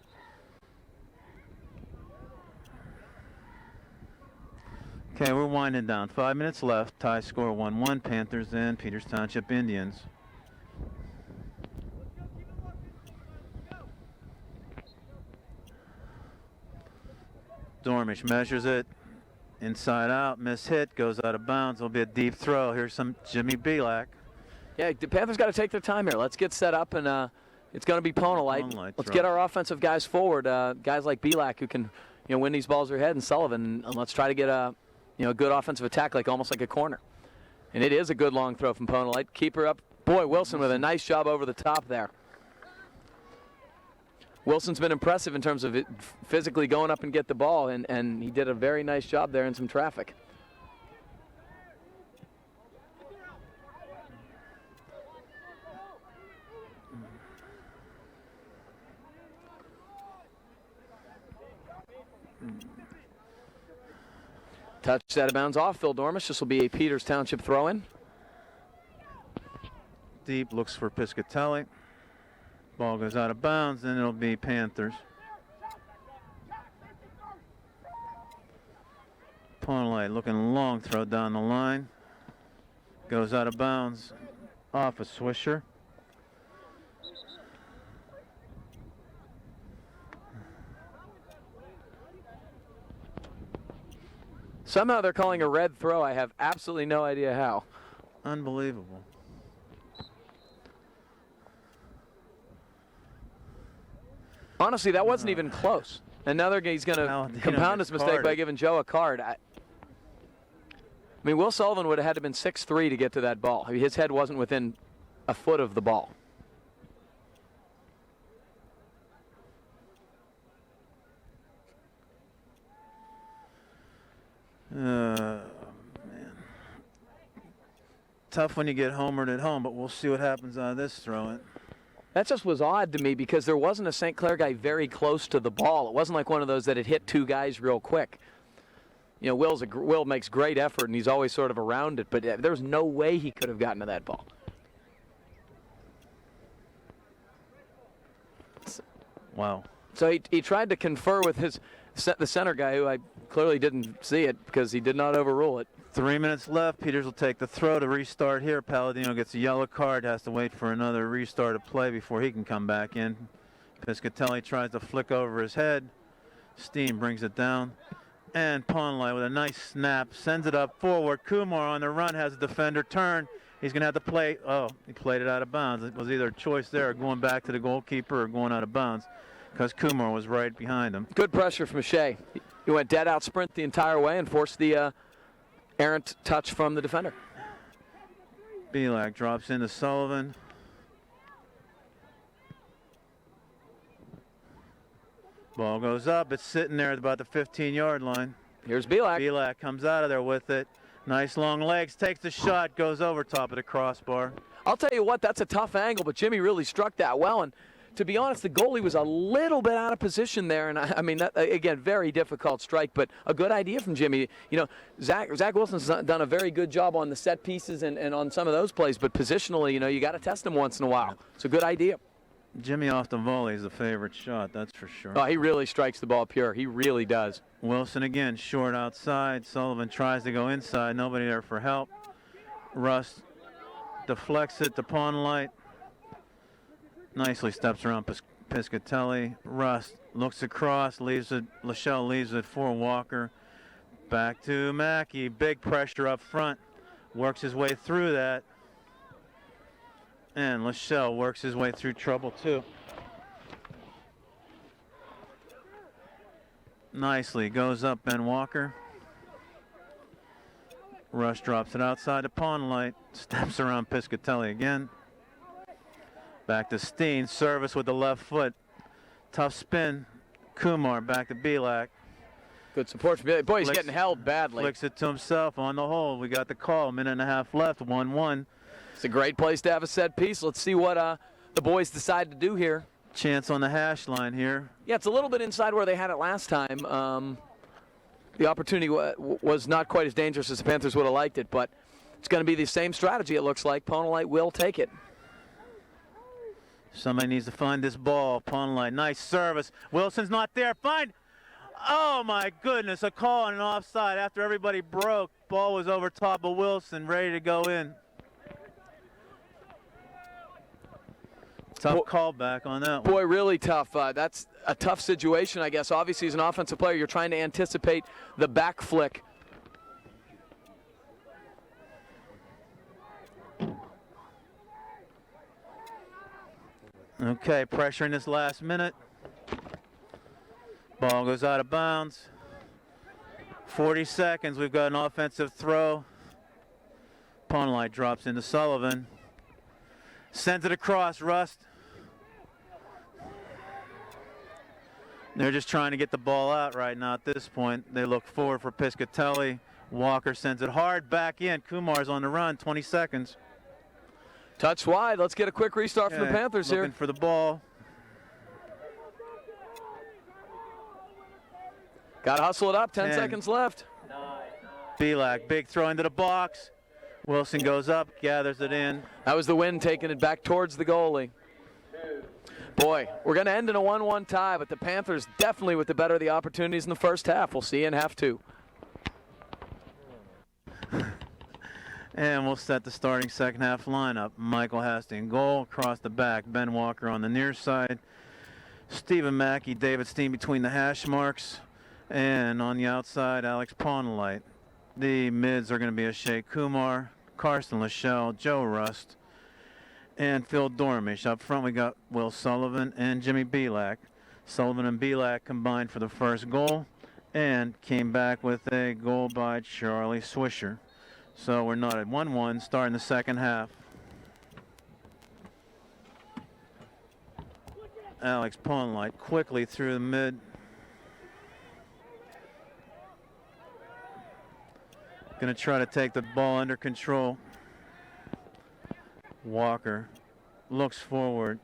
Speaker 1: Okay, we're winding down. 5 minutes left. Tie score 1-1. Panthers and Peters Township Indians. Dormish measures it. Inside out. Miss hit. Goes out of bounds. It'll be a deep throw. Here's some Jimmy Belak.
Speaker 2: Yeah, the Panthers got to take their time here. Let's get set up, and it's going to be Ponolite. Let's get our offensive guys forward. Guys like Belak who can win these balls their head, and Sullivan. And let's try to get a good offensive attack, almost like a corner. And it is a good long throw from Ponolite. Keeper up. Boy, Wilson with a nice job over the top there. Wilson's been impressive in terms of physically going up and get the ball, and he did a very nice job there in some traffic. Touch out of bounds off Phil Dormish. This will be a Peters Township throw-in.
Speaker 1: Deep, looks for Piscatelli. Ball goes out of bounds, and it'll be Panthers. Ponolite looking long throw down the line. Goes out of bounds off a Swisher.
Speaker 2: Somehow they're calling a red throw. I have absolutely no idea how.
Speaker 1: Unbelievable.
Speaker 2: Honestly, that wasn't even close. And now he's going to compound his mistake by giving Joe a card. I mean, Will Sullivan would have had to have been 6'3" to get to that ball. I mean, his head wasn't within a foot of the ball.
Speaker 1: Man. Tough when you get homered at home, but we'll see what happens out of this throw-in.
Speaker 2: That just was odd to me because there wasn't a St. Clair guy very close to the ball. It wasn't like one of those that had hit two guys real quick. Will makes great effort, and he's always sort of around it, but there's no way he could have gotten to that ball.
Speaker 1: Wow.
Speaker 2: So he tried to confer with the center guy, who I clearly didn't see it because he did not overrule it.
Speaker 1: 3 minutes left. Peters will take the throw to restart here. Palladino gets a yellow card, has to wait for another restart of play before he can come back in. Piscatelli tries to flick over his head. Steen brings it down. And Pawnlight with a nice snap sends it up forward. Kumar on the run has a defender turn. He's going to have to play. Oh, he played it out of bounds. It was either a choice there of going back to the goalkeeper or going out of bounds because Kumar was right behind him.
Speaker 2: Good pressure from Shea. He went dead out sprint the entire way and forced the errant touch from the defender.
Speaker 1: Belak drops into Sullivan. Ball goes up. It's sitting there at about the 15-yard line.
Speaker 2: Here's Belak.
Speaker 1: Belak comes out of there with it. Nice long legs, takes the shot, goes over top of the crossbar.
Speaker 2: I'll tell you what, that's a tough angle, but Jimmy really struck that well. And to be honest, the goalie was a little bit out of position there. And I mean, that, again, very difficult strike, but a good idea from Jimmy. You know, Zach Wilson's done a very good job on the set pieces and on some of those plays, but positionally, you know, you got to test him once in a while. It's a good idea.
Speaker 1: Jimmy off the volley is a favorite shot, that's for sure.
Speaker 2: Oh, he really strikes the ball pure. He really does.
Speaker 1: Wilson again, short outside. Sullivan tries to go inside. Nobody there for help. Rust deflects it to Pawnlight. Nicely steps around Piscatelli. Rust looks across, leaves it. Lachelle leaves it for Walker. Back to Mackey. Big pressure up front. Works his way through that. And Lachelle works his way through trouble too. Nicely goes up Ben Walker. Rush drops it outside to Pawnlight. Steps around Piscatelli again. Back to Steen. Service with the left foot. Tough spin. Kumar back to Belak.
Speaker 2: Good support from Belak. Boy, he's getting held badly.
Speaker 1: Flicks it to himself on the hole. We got the call. 1.5 minutes left. 1-1.
Speaker 2: It's a great place to have a set piece. Let's see what the boys decide to do here.
Speaker 1: Chance on the hash line here.
Speaker 2: Yeah, it's a little bit inside where they had it last time. The opportunity was not quite as dangerous as the Panthers would have liked it, but it's going to be the same strategy, it looks like. Pawnlight will take it.
Speaker 1: Somebody needs to find this ball. Pawnlight, nice service. Wilson's not there. Find. Oh, my goodness. A call on an offside after everybody broke. Ball was over top of Wilson, ready to go in. Tough callback on that one.
Speaker 2: Boy, really tough. That's a tough situation, I guess. Obviously, as an offensive player, you're trying to anticipate the back flick.
Speaker 1: Okay, pressure in this last minute. Ball goes out of bounds. 40 seconds. We've got an offensive throw. Pawnlight drops into Sullivan. Sends it across. Rust. They're just trying to get the ball out right now at this point. They look forward for Piscatelli. Walker sends it hard back in. Kumar's on the run. 20 seconds.
Speaker 2: Touch wide. Let's get a quick restart from the Panthers here.
Speaker 1: Looking for the ball.
Speaker 2: Got to hustle it up. 10 seconds left.
Speaker 1: Belak, big throw into the box. Wilson goes up, gathers it in.
Speaker 2: That was the wind taking it back towards the goalie. Boy, we're going to end in a 1-1 tie, but the Panthers definitely with the better of the opportunities in the first half. We'll see you in half two.
Speaker 1: And we'll set the starting second half lineup. Michael Hastings goal, across the back. Ben Walker on the near side. Stephen Mackey, David Steen between the hash marks. And on the outside, Alex Pawnlight. The mids are going to be Shea Kumar, Carson Lachelle, Joe Rust, and Phil Dormish. Up front, we got Will Sullivan and Jimmy Belak. Sullivan and Belak combined for the first goal and came back with a goal by Charlie Swisher. So we're not at 1-1, starting the second half. Alex Pawnlight quickly through the mid. Going to try to take the ball under control. Walker looks forward.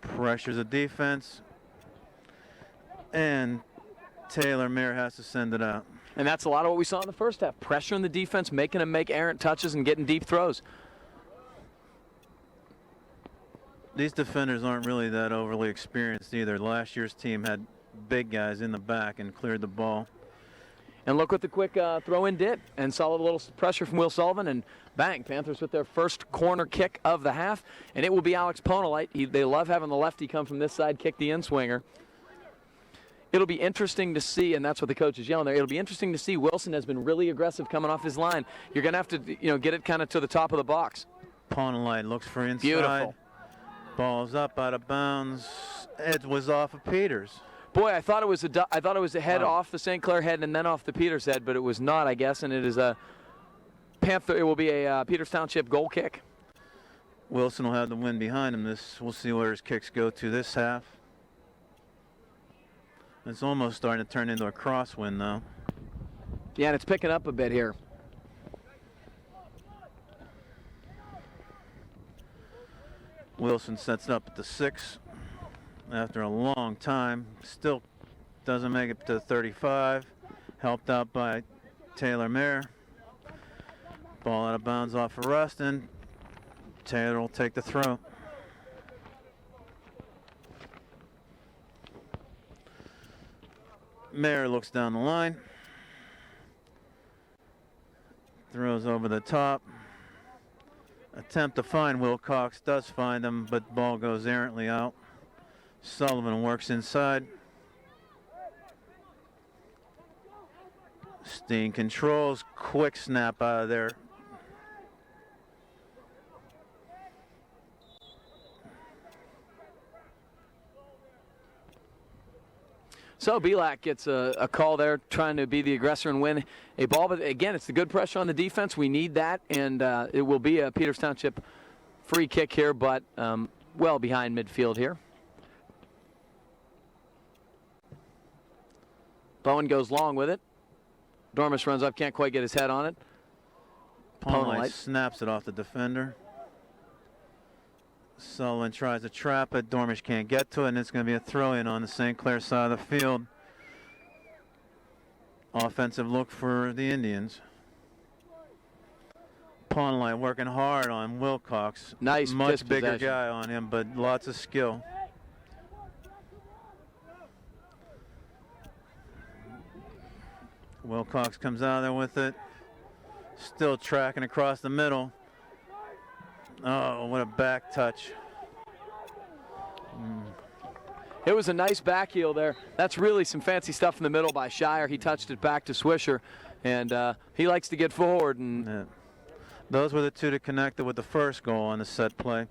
Speaker 1: Pressures the defense. And Taylor Mayer has to send it out.
Speaker 2: And that's a lot of what we saw in the first half. Pressuring the defense, making them make errant touches and getting deep throws.
Speaker 1: these defenders aren't really that overly experienced either. Last year's team had big guys in the back and cleared the ball.
Speaker 2: And look what the quick throw-in did. And solid little pressure from Will Sullivan. And bang, Panthers with their first corner kick of the half. And it will be Alex Ponolite. They love having the lefty come from this side, kick the in-swinger. It'll be interesting to see, and that's what the coach is yelling there, it'll be interesting to see. Wilson has been really aggressive coming off his line. You're going to have to get it kind of to the top of the box.
Speaker 1: Ponolite looks for inside.
Speaker 2: Beautiful.
Speaker 1: Ball's up out of bounds. It was off of Peters.
Speaker 2: Boy, I thought it was a head off the St. Clair head and then off the Peters head, but it was not, I guess, and it is a Panther. It will be a Peters Township goal kick.
Speaker 1: Wilson will have the wind behind him. We'll see where his kicks go to this half. It's almost starting to turn into a crosswind, though.
Speaker 2: Yeah, and it's picking up a bit here.
Speaker 1: Wilson sets it up at the 6 after a long time. Still doesn't make it to 35. Helped out by Taylor Mayer. Ball out of bounds off of Rustin. Taylor will take the throw. Mayer looks down the line. Throws over the top. Attempt to find Wilcox, does find him, but ball goes errantly out. Sullivan works inside. Steen controls, quick snap out of there.
Speaker 2: So Belak gets a call there, trying to be the aggressor and win a ball. But again, it's the good pressure on the defense. We need that, and it will be a Peters Township free kick here, but well behind midfield here. Bowen goes long with it. Dormish runs up, can't quite get his head on it.
Speaker 1: Ponolite snaps it off the defender. Sullivan tries to trap it. Dormish can't get to it, and it's going to be a throw-in on the St. Clair side of the field. Offensive look for the Indians. Ponolite working hard on Wilcox.
Speaker 2: Nice,
Speaker 1: much bigger guy on him, but lots of skill. Wilcox comes out there with it. Still tracking across the middle. Oh, what a back touch.
Speaker 2: It was a nice back heel there. That's really some fancy stuff in the middle by Shire. He touched it back to Swisher, and he likes to get forward. And
Speaker 1: yeah. Those were the two that connected with the first goal on the set play.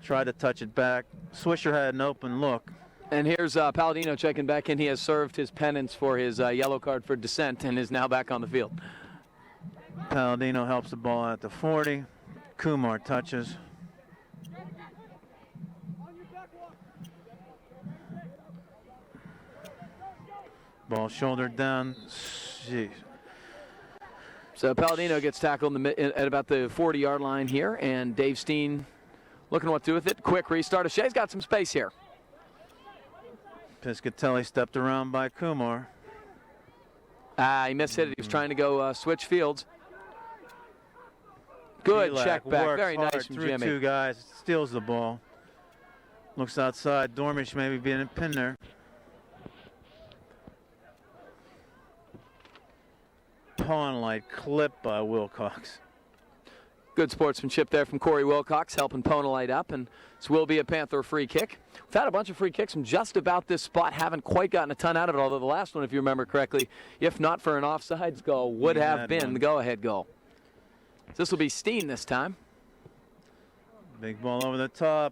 Speaker 1: Tried to touch it back. Swisher had an open look.
Speaker 2: And here's Palladino checking back in. He has served his penance for his yellow card for dissent and is now back on the field.
Speaker 1: Palladino helps the ball out to 40. Kumar touches. Ball shouldered down. Jeez.
Speaker 2: So Palladino gets tackled at about the 40-yard line here, and Dave Steen looking what to do with it. Quick restart. O'Shea's got some space here.
Speaker 1: Piscatelli stepped around by Kumar.
Speaker 2: He mishit it. He was trying to go switch fields. Good check back. Very nice from Jimmy.
Speaker 1: Two guys, steals the ball. Looks outside. Dormish maybe being pinned there. Ponolite clipped by Wilcox.
Speaker 2: Good sportsmanship there from Corey Wilcox, helping Ponolite up, and this will be a Panther free kick. We've had a bunch of free kicks from just about this spot. Haven't quite gotten a ton out of it, although the last one, if you remember correctly, if not for an offsides goal, would have been the go-ahead goal. So this will be Steen this time.
Speaker 1: Big ball over the top.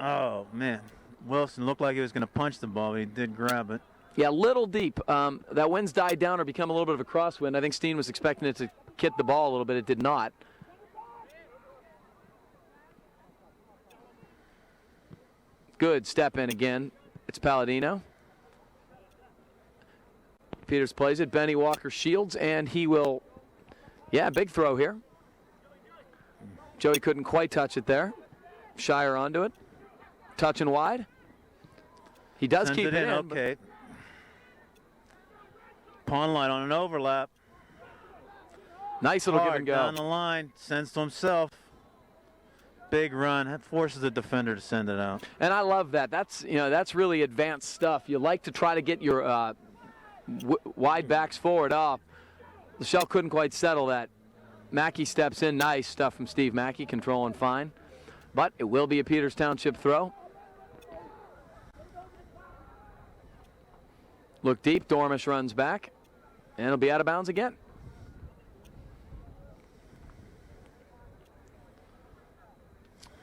Speaker 1: Oh, man. Wilson looked like he was going to punch the ball, but he did grab it.
Speaker 2: Yeah, a little deep. That wind's died down or become a little bit of a crosswind. I think Steen was expecting it to hit the ball a little bit. It did not. Good step in again. It's Palladino. Peters plays it. Benny Walker shields, and he will, yeah, big throw here. Joey couldn't quite touch it there. Shire onto it. Touching wide. He does keep it in.
Speaker 1: Okay. Ponolite on an overlap.
Speaker 2: Nice little give and go.
Speaker 1: Down the line. Sends to himself. Big run. That forces the defender to send it out.
Speaker 2: And I love that. That's really advanced stuff. You like to try to get your wide backs forward. Lachelle couldn't quite settle that. Mackey steps in. Nice stuff from Steve Mackey, controlling fine. But it will be a Peters Township throw. Look deep. Dormish runs back. And it'll be out of bounds again.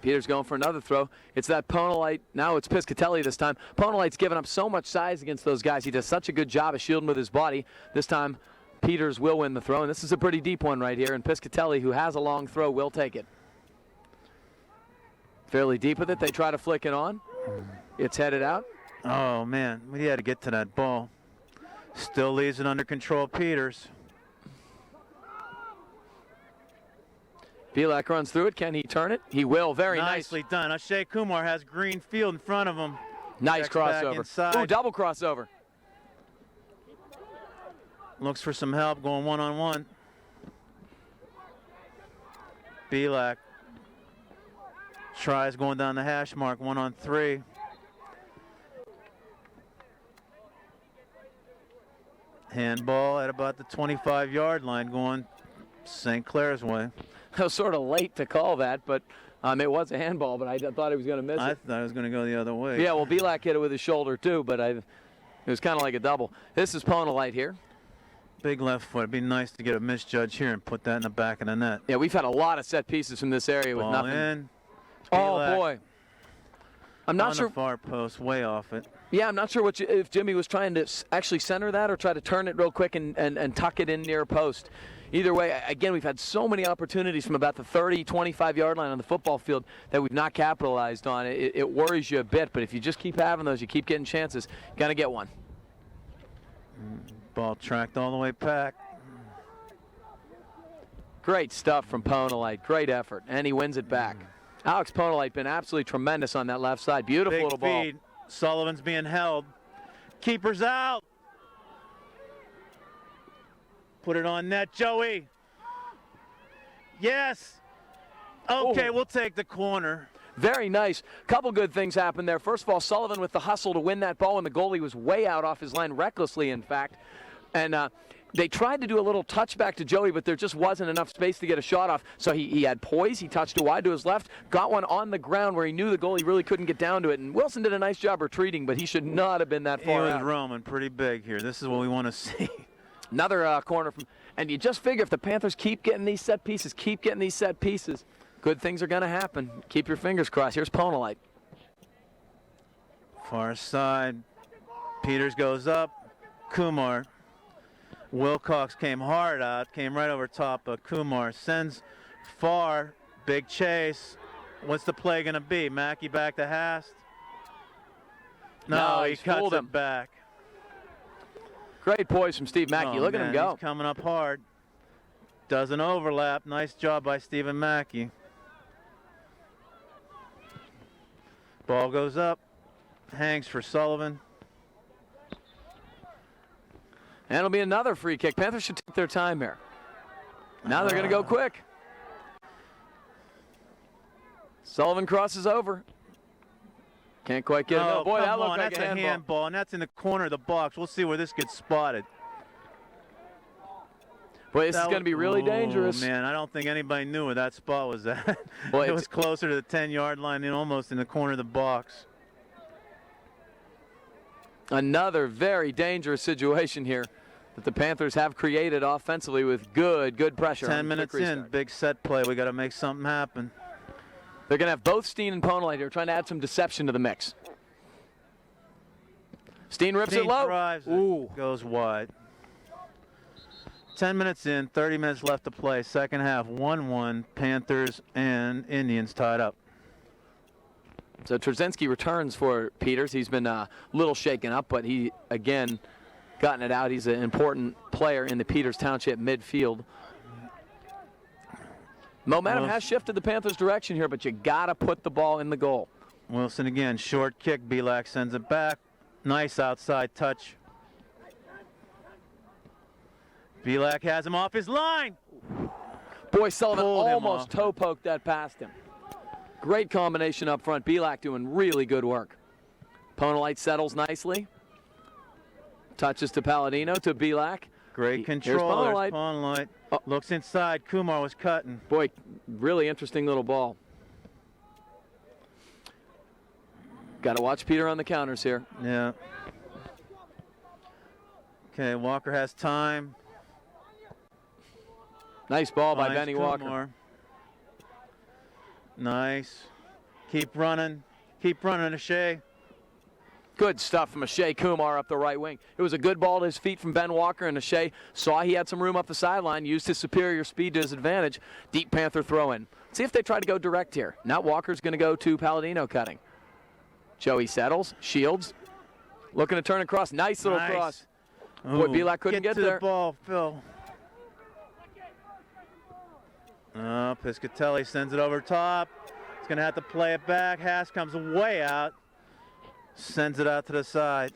Speaker 2: Peters going for another throw. It's that Ponolite. Now it's Piscatelli this time. Ponolite's given up so much size against those guys. He does such a good job of shielding with his body. This time, Peters will win the throw. And this is a pretty deep one right here. And Piscatelli, who has a long throw, will take it. Fairly deep with it. They try to flick it on. It's headed out.
Speaker 1: Oh, man. We had to get to that ball. Still leaves it under control, Peters.
Speaker 2: Bilak runs through it. Can he turn it? He will. Very
Speaker 1: Nicely
Speaker 2: nice.
Speaker 1: done. Ashay Kumar has green field in front of him.
Speaker 2: Nice
Speaker 1: Checks back
Speaker 2: crossover.
Speaker 1: inside.
Speaker 2: Ooh, double crossover.
Speaker 1: Looks for some help going one-on-one. Bilak tries going down the hash mark, 1-on-3. Handball at about the 25-yard line going St. Clair's way.
Speaker 2: I was sort of late to call that, but it was a handball, but I thought he was going to miss it.
Speaker 1: I thought it was going to go the other way.
Speaker 2: Yeah, well, Bilak hit it with his shoulder too, but it was kind of like a double. This is Ponolite here.
Speaker 1: Big left foot. It'd be nice to get a misjudge here and put that in the back of the net.
Speaker 2: Yeah, we've had a lot of set pieces from this area with
Speaker 1: Ball
Speaker 2: nothing.
Speaker 1: in.
Speaker 2: Oh,
Speaker 1: Bilak
Speaker 2: boy. I'm not
Speaker 1: on
Speaker 2: sure.
Speaker 1: the far post, way off it.
Speaker 2: Yeah, I'm not sure if Jimmy was trying to actually center that or try to turn it real quick and tuck it in near a post. Either way, again, we've had so many opportunities from about the 30, 25-yard line on the football field that we've not capitalized on. It worries you a bit, but if you just keep having those, you keep getting chances, you're going to get one.
Speaker 1: Ball tracked all the way back.
Speaker 2: Great stuff from Ponolite. Great effort, and he wins it back. Alex Ponolite been absolutely tremendous on that left side. Beautiful
Speaker 1: Big
Speaker 2: little ball.
Speaker 1: feed. Sullivan's being held. Keeper's out. Put it on net, Joey. Yes. Okay,
Speaker 2: Oh.
Speaker 1: we'll take the corner.
Speaker 2: Very nice. Couple good things happened there. First of all, Sullivan with the hustle to win that ball, and the goalie was way out off his line, recklessly, in fact. And they tried to do a little touchback to Joey, but there just wasn't enough space to get a shot off. So he had poise. He touched it wide to his left, got one on the ground where he knew the goalie really couldn't get down to it. And Wilson did a nice job retreating, but he should not have been that
Speaker 1: He
Speaker 2: far
Speaker 1: was
Speaker 2: out.
Speaker 1: roaming pretty big here. This is what we want to see.
Speaker 2: Another corner from, and you just figure if the Panthers keep getting these set pieces, good things are going to happen. Keep your fingers crossed. Here's Ponolite.
Speaker 1: Far side. Peters goes up. Kumar. Wilcox came hard out. Came right over top of Kumar. Sends far. Big chase. What's the play going to be? Mackey back to Hast? No, he
Speaker 2: he's
Speaker 1: cuts
Speaker 2: fooled him.
Speaker 1: it back.
Speaker 2: Great poise from Steve Mackey.
Speaker 1: Oh,
Speaker 2: Look at him
Speaker 1: man,
Speaker 2: go.
Speaker 1: He's coming up hard. Doesn't overlap. Nice job by Stephen Mackey. Ball goes up. Hangs for Sullivan.
Speaker 2: And it'll be another free kick. Panthers should take their time here. Now they're going to go quick. Sullivan crosses over. Can't quite get it.
Speaker 1: Oh,
Speaker 2: Oh, boy,
Speaker 1: come
Speaker 2: that looked
Speaker 1: on.
Speaker 2: like
Speaker 1: That's
Speaker 2: a handball.
Speaker 1: handball, and that's in the corner of the box. We'll see where this gets spotted.
Speaker 2: Boy, this is going to be really dangerous.
Speaker 1: Man, I don't think anybody knew where that spot was at.
Speaker 2: Boy,
Speaker 1: it was closer to the 10-yard line and almost in the corner of the box.
Speaker 2: Another very dangerous situation here that the Panthers have created offensively with good pressure.
Speaker 1: 10 minutes in, big set play. We got to make something happen.
Speaker 2: They're going to have both Steen and Ponolite here trying to add some deception to the mix. Steen rips it low.
Speaker 1: Drives
Speaker 2: Ooh.
Speaker 1: it, goes wide. 10 minutes in, 30 minutes left to play. Second half, 1-1. Panthers and Indians tied up.
Speaker 2: So Trzynski returns for Peters. He's been a little shaken up, but he, again, gotten it out. He's an important player in the Peters Township midfield. Momentum has shifted the Panthers' direction here, but you got to put the ball in the goal.
Speaker 1: Wilson again, short kick. Bilak sends it back. Nice outside touch. Bilak has him off his line.
Speaker 2: Boy, Sullivan
Speaker 1: Pulled him
Speaker 2: almost
Speaker 1: off.
Speaker 2: toe poked that past him. Great combination up front. Belak doing really good work. Ponolite settles nicely. Touches to Palladino, to Belak.
Speaker 1: Great control. There's Ponolite.
Speaker 2: Oh.
Speaker 1: Looks inside. Kumar was cutting.
Speaker 2: Boy, really interesting little ball. Got to watch Peter on the counters here.
Speaker 1: Yeah. Okay, Walker has time.
Speaker 2: Nice ball by Benny
Speaker 1: Kumar.
Speaker 2: Walker.
Speaker 1: Nice. Keep running. Keep running, Ashay.
Speaker 2: Good stuff from Ashay Kumar up the right wing. It was a good ball to his feet from Ben Walker, and Ashay saw he had some room up the sideline, used his superior speed to his advantage. Deep Panther throw in. See if they try to go direct here. Now Walker's going to go to Palladino cutting. Joey settles, shields, looking to turn across. Nice little cross. Boy, Belak couldn't get there.
Speaker 1: Get to the ball, Phil. Oh, Piscatelli sends it over top. He's going to have to play it back. Haas comes way out. Sends it out to the side.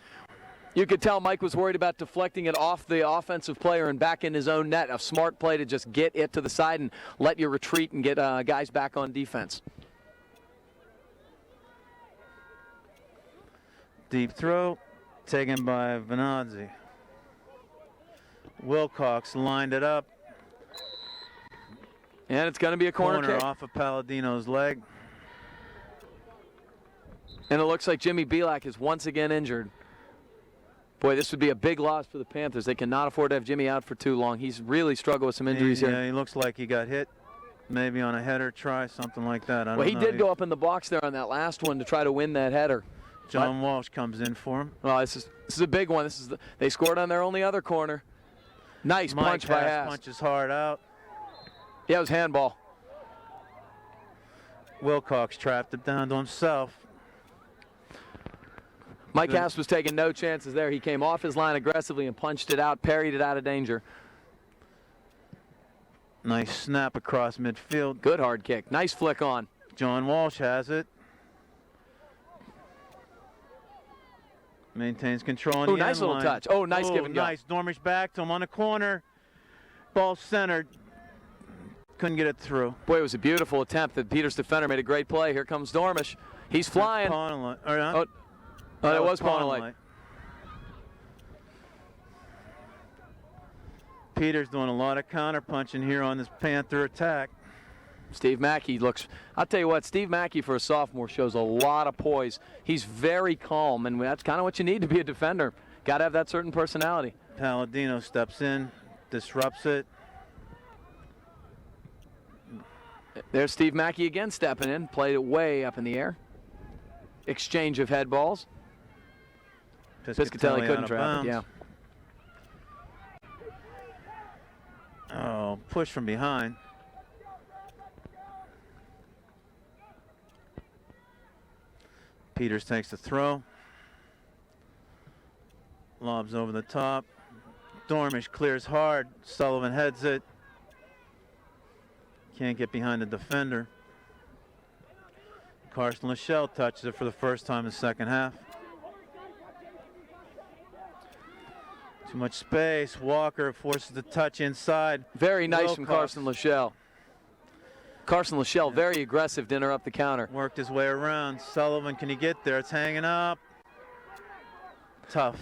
Speaker 2: You could tell Mike was worried about deflecting it off the offensive player and back in his own net. A smart play to just get it to the side and let you retreat and get guys back on defense.
Speaker 1: Deep throw taken by Venazzi. Wilcox lined it up.
Speaker 2: And it's going to be a corner kick.
Speaker 1: Off of Palladino's leg.
Speaker 2: And it looks like Jimmy Belak is once again injured. Boy, this would be a big loss for the Panthers. They cannot afford to have Jimmy out for too long. He's really struggled with some injuries here.
Speaker 1: Yeah, he looks like he got hit. Maybe on a header try, something like that. I don't know.
Speaker 2: He did go up in the box there on that last one to try to win that header.
Speaker 1: John Walsh comes in for him.
Speaker 2: Well, this is a big one. They scored on their only other corner. Nice punch by Haas.
Speaker 1: Punches hard out.
Speaker 2: Yeah, it was handball.
Speaker 1: Wilcox trapped it down to himself.
Speaker 2: Mike Haas was taking no chances there. He came off his line aggressively and punched it out, parried it out of danger.
Speaker 1: Nice snap across midfield.
Speaker 2: Good hard kick. Nice flick on.
Speaker 1: John Walsh has it. Maintains control on the
Speaker 2: nice little
Speaker 1: line.
Speaker 2: touch. Oh, nice give and go.
Speaker 1: Nice. Dormish back to him on the corner. Ball centered. Couldn't get it through.
Speaker 2: Boy, it was a beautiful attempt. The Peters defender made a great play. Here comes Dormish. He's flying. It was Ponolite.
Speaker 1: Peters doing a lot of counter punching here on this Panther attack.
Speaker 2: Steve Mackey looks, I'll tell you what, Steve Mackey for a sophomore shows a lot of poise. He's very calm, and that's kind of what you need to be a defender. Got to have that certain personality.
Speaker 1: Palladino steps in, disrupts it.
Speaker 2: There's Steve Mackey again stepping in, played it way up in the air. Exchange of head balls. Piscatelli couldn't trap it, yeah.
Speaker 1: Oh, push from behind. Peters takes the throw. Lobs over the top. Dormish clears hard. Sullivan heads it. Can't get behind the defender. Carson Lachelle touches it for the first time in the second half. Too much space. Walker forces the touch inside.
Speaker 2: Very nice from Carson Lachelle. Carson Lachelle, very aggressive to interrupt the counter.
Speaker 1: Worked his way around. Sullivan, can he get there? It's hanging up. Tough.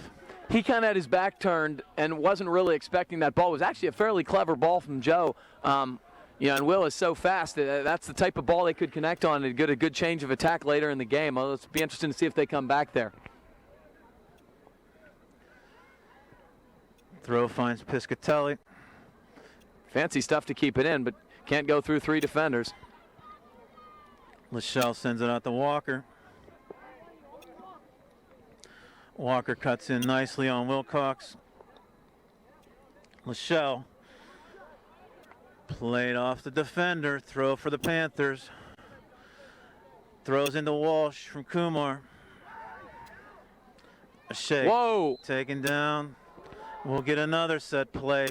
Speaker 2: He kind of had his back turned and wasn't really expecting that ball. It was actually a fairly clever ball from Joe. And Will is so fast. That's the type of ball they could connect on and get a good change of attack later in the game. Well, it'll be interesting to see if they come back there.
Speaker 1: Throw finds Piscatelli.
Speaker 2: Fancy stuff to keep it in, but can't go through three defenders.
Speaker 1: Lachelle sends it out to Walker. Walker cuts in nicely on Wilcox. Lachelle played off the defender. Throw for the Panthers. Throws into Walsh from Kumar. A shake.
Speaker 2: Whoa!
Speaker 1: Taken down. We'll get another set play.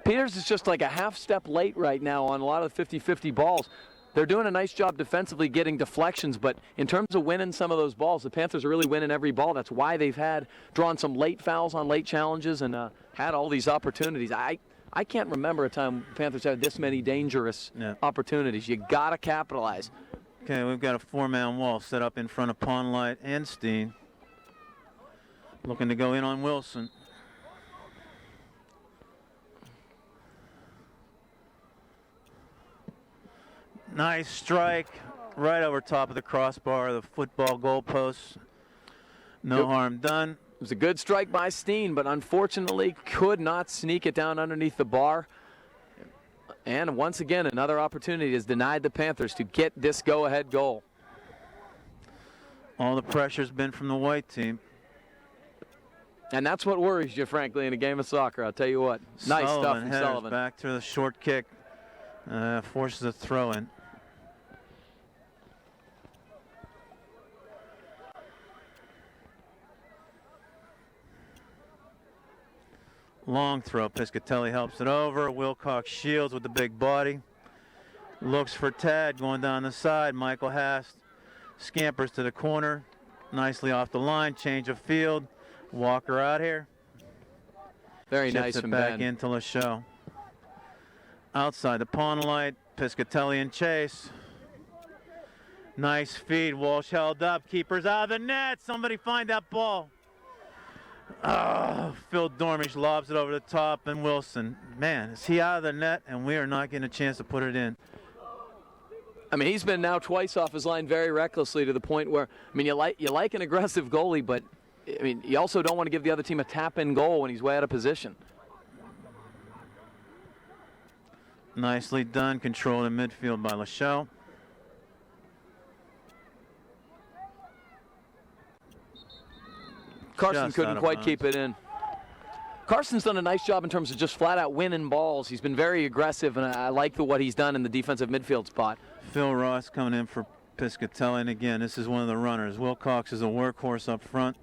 Speaker 2: Peters is just like a half step late right now on a lot of the 50-50 balls. They're doing a nice job defensively getting deflections, but in terms of winning some of those balls, the Panthers are really winning every ball. That's why they've drawn some late fouls on late challenges and had all these opportunities. I I can't remember a time Panthers had this many dangerous opportunities. You got to capitalize.
Speaker 1: Okay, we've got a 4-man wall set up in front of Pondlight and Steen. Looking to go in on Wilson. Nice strike right over top of the crossbar, the football goalpost. No harm done.
Speaker 2: It was a good strike by Steen, but unfortunately could not sneak it down underneath the bar. And once again, another opportunity is denied the Panthers to get this go-ahead goal.
Speaker 1: All the pressure's been from the white team.
Speaker 2: And that's what worries you, frankly, in a game of soccer. I'll tell you what. Nice stuff from Sullivan.
Speaker 1: Back to the short kick. Forces a throw-in. Long throw. Piscatelli helps it over. Wilcox shields with the big body. Looks for Tad going down the side. Michael Hast scampers to the corner. Nicely off the line. Change of field. Walker out here.
Speaker 2: Very
Speaker 1: Chips
Speaker 2: nice
Speaker 1: it
Speaker 2: from
Speaker 1: back
Speaker 2: Ben.
Speaker 1: into Lachaux. Outside the Pondlight. Piscatelli and Chase. Nice feed. Walsh held up. Keeper's out of the net. Somebody find that ball. Oh, Phil Dormish lobs it over the top, and Wilson. Man, is he out of the net, and we are not getting a chance to put it in.
Speaker 2: I mean, he's been now twice off his line very recklessly to the point where, I mean, you like an aggressive goalie, but, I mean, you also don't want to give the other team a tap-in goal when he's way out of position.
Speaker 1: Nicely done, controlled in midfield by Lachaux.
Speaker 2: Carson
Speaker 1: Just
Speaker 2: couldn't
Speaker 1: out of
Speaker 2: quite
Speaker 1: bounds.
Speaker 2: keep it in. Carson's done a nice job in terms of just flat out winning balls. He's been very aggressive, and I like what he's done in the defensive midfield spot.
Speaker 1: Phil Ross coming in for Piscatelli, and again, this is one of the runners. Wilcox is a workhorse up front.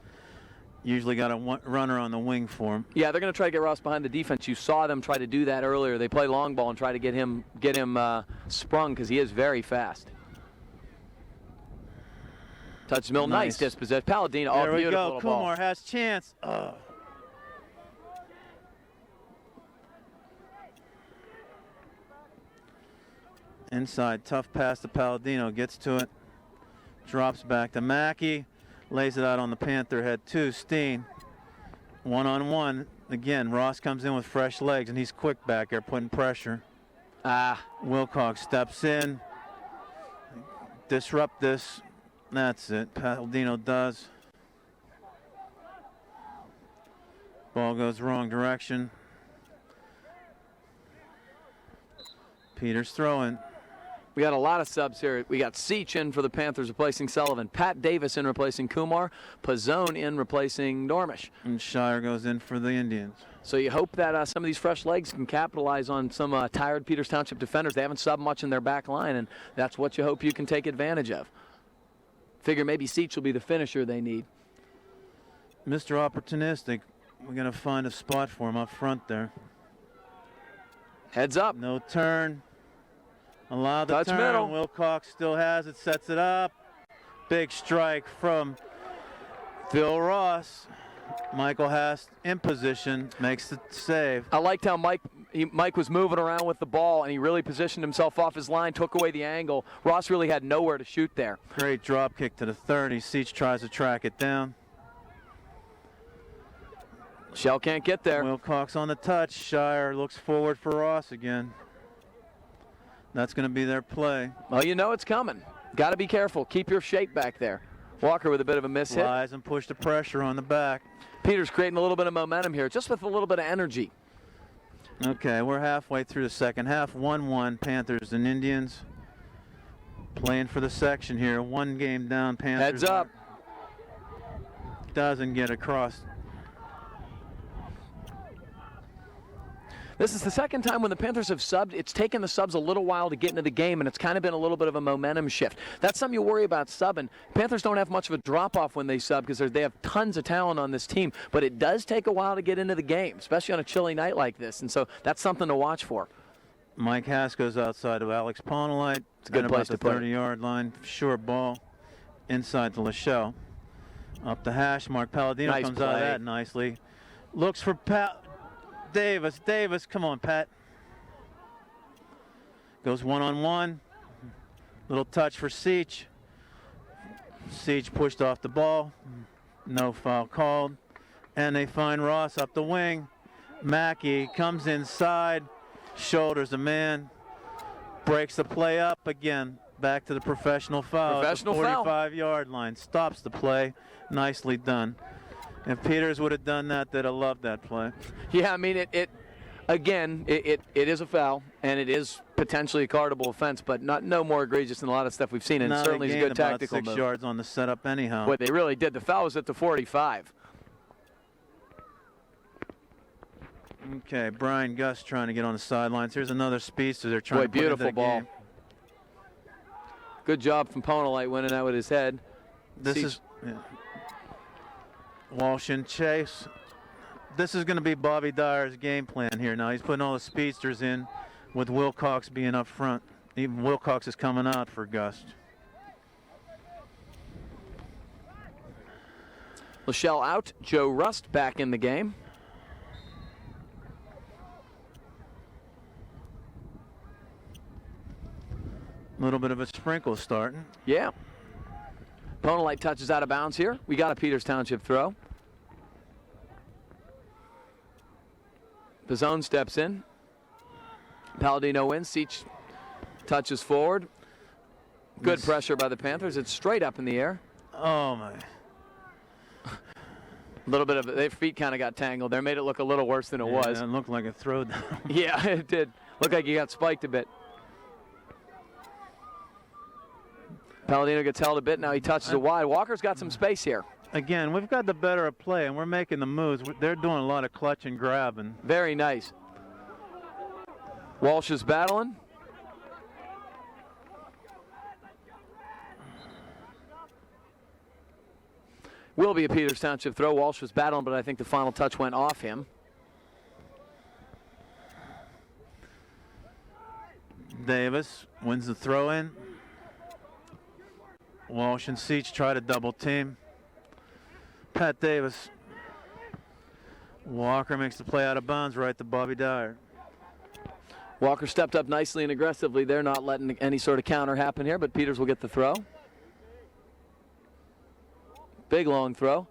Speaker 1: Usually got a runner on the wing for him.
Speaker 2: Yeah, they're going to try to get Ross behind the defense. You saw them try to do that earlier. They play long ball and try to get him sprung because he is very fast. Touch Mill, nice dispossession. Palladino,
Speaker 1: There we
Speaker 2: beautiful
Speaker 1: go.
Speaker 2: little ball.
Speaker 1: Kumar has chance. Oh. Inside, tough pass to Palladino. Gets to it. Drops back to Mackey. Lays it out on the Panther head too. Steen. One-on-one. Again, Ross comes in with fresh legs, and he's quick back there, putting pressure. Wilcox steps in. Disrupt this. That's it. Palladino does. Ball goes wrong direction. Peters throwing.
Speaker 2: We got a lot of subs here. We got Seach in for the Panthers replacing Sullivan. Pat Davis in replacing Kumar. Pizzone in replacing Dormish.
Speaker 1: And Shire goes in for the Indians.
Speaker 2: So you hope that some of these fresh legs can capitalize on some tired Peters Township defenders. They haven't subbed much in their back line, and that's what you hope you can take advantage of. Figure maybe Seach will be the finisher they need.
Speaker 1: Mr. Opportunistic, we're going to find a spot for him up front there.
Speaker 2: Heads up.
Speaker 1: No turn. Allow the
Speaker 2: Touch
Speaker 1: turn.
Speaker 2: middle.
Speaker 1: Wilcox still has it, sets it up. Big strike from Phil Ross. Michael Hast in position, makes the save.
Speaker 2: I liked how Mike was moving around with the ball, and he really positioned himself off his line, took away the angle. Ross really had nowhere to shoot there.
Speaker 1: Great drop kick to the 30. Seach tries to track it down.
Speaker 2: Shell can't get there.
Speaker 1: Wilcox on the touch. Shire looks forward for Ross again. That's going to be their play.
Speaker 2: Well, you know it's coming. Got to be careful. Keep your shape back there. Walker with a bit of a miss hit.
Speaker 1: Lies and push the pressure on the back.
Speaker 2: Peters creating a little bit of momentum here, just with a little bit of energy.
Speaker 1: Okay, we're halfway through the second half. 1-1, Panthers and Indians. Playing for the section here. One game down, Panthers.
Speaker 2: Heads up.
Speaker 1: Doesn't get across.
Speaker 2: This is the second time when the Panthers have subbed. It's taken the subs a little while to get into the game, and it's kind of been a little bit of a momentum shift. That's something you worry about subbing. Panthers don't have much of a drop-off when they sub because they have tons of talent on this team, but it does take a while to get into the game, especially on a chilly night like this, and so that's something to watch for.
Speaker 1: Mike Hass goes outside of Alex Ponolite.
Speaker 2: It's a good place to put it.
Speaker 1: 30-yard line. Short ball inside to Lachaux. Up the hash. Mark Palladino
Speaker 2: Nice
Speaker 1: comes out of
Speaker 2: play.
Speaker 1: that nicely. Looks for Davis, come on, Pat. Goes one-on-one. Little touch for Seach. Seach pushed off the ball. No foul called. And they find Ross up the wing. Mackey comes inside, shoulders a man, breaks the play up again. Back to the professional foul.
Speaker 2: Professional foul.
Speaker 1: 45-yard line. Stops the play. Nicely done. If Peters would have done that, they'd have loved that play.
Speaker 2: Yeah, I mean, it is a foul, and it is potentially a cardable offense, but no more egregious than a lot of stuff we've seen, and
Speaker 1: No,
Speaker 2: certainly
Speaker 1: they
Speaker 2: is a good
Speaker 1: gained about
Speaker 2: tactical
Speaker 1: 6
Speaker 2: move.
Speaker 1: yards on the setup anyhow.
Speaker 2: What they really did, the foul was at the 45.
Speaker 1: Okay, Brian Gus trying to get on the sidelines. Here's another speedster they're trying to put into
Speaker 2: Beautiful
Speaker 1: the
Speaker 2: ball.
Speaker 1: game.
Speaker 2: Good job from Ponolite winning that with his head.
Speaker 1: This is Walsh and Chase. This is going to be Bobby Dyer's game plan here. Now he's putting all the speedsters in with Wilcox being up front. Even Wilcox is coming out for Gus.
Speaker 2: Lachelle out, Joe Rust back in the game.
Speaker 1: A little bit of a sprinkle starting.
Speaker 2: Yeah. Ponolite touches out of bounds here. We got a Peters Township throw. Pizzone steps in. Palladino wins. Seach touches forward. Good pressure by the Panthers. It's straight up in the air.
Speaker 1: Oh, my.
Speaker 2: A little bit of their feet kind of got tangled there. Made it look a little worse than it was.
Speaker 1: It looked like a throwdown.
Speaker 2: Yeah, it did. Looked like he got spiked a bit. Palladino gets held a bit. Now he touches it wide. Walker's got some space here.
Speaker 1: Again, we've got the better of play, and we're making the moves. They're doing a lot of clutch and grabbing.
Speaker 2: Very nice. Walsh is battling. Will be a Peters Township throw. Walsh was battling, but I think the final touch went off him.
Speaker 1: Davis wins the throw-in. Walsh and Seach try to double team. Pat Davis. Walker makes the play out of bounds right to Bobby Dyer.
Speaker 2: Walker stepped up nicely and aggressively. They're not letting any sort of counter happen here, but Peters will get the throw. Big long throw.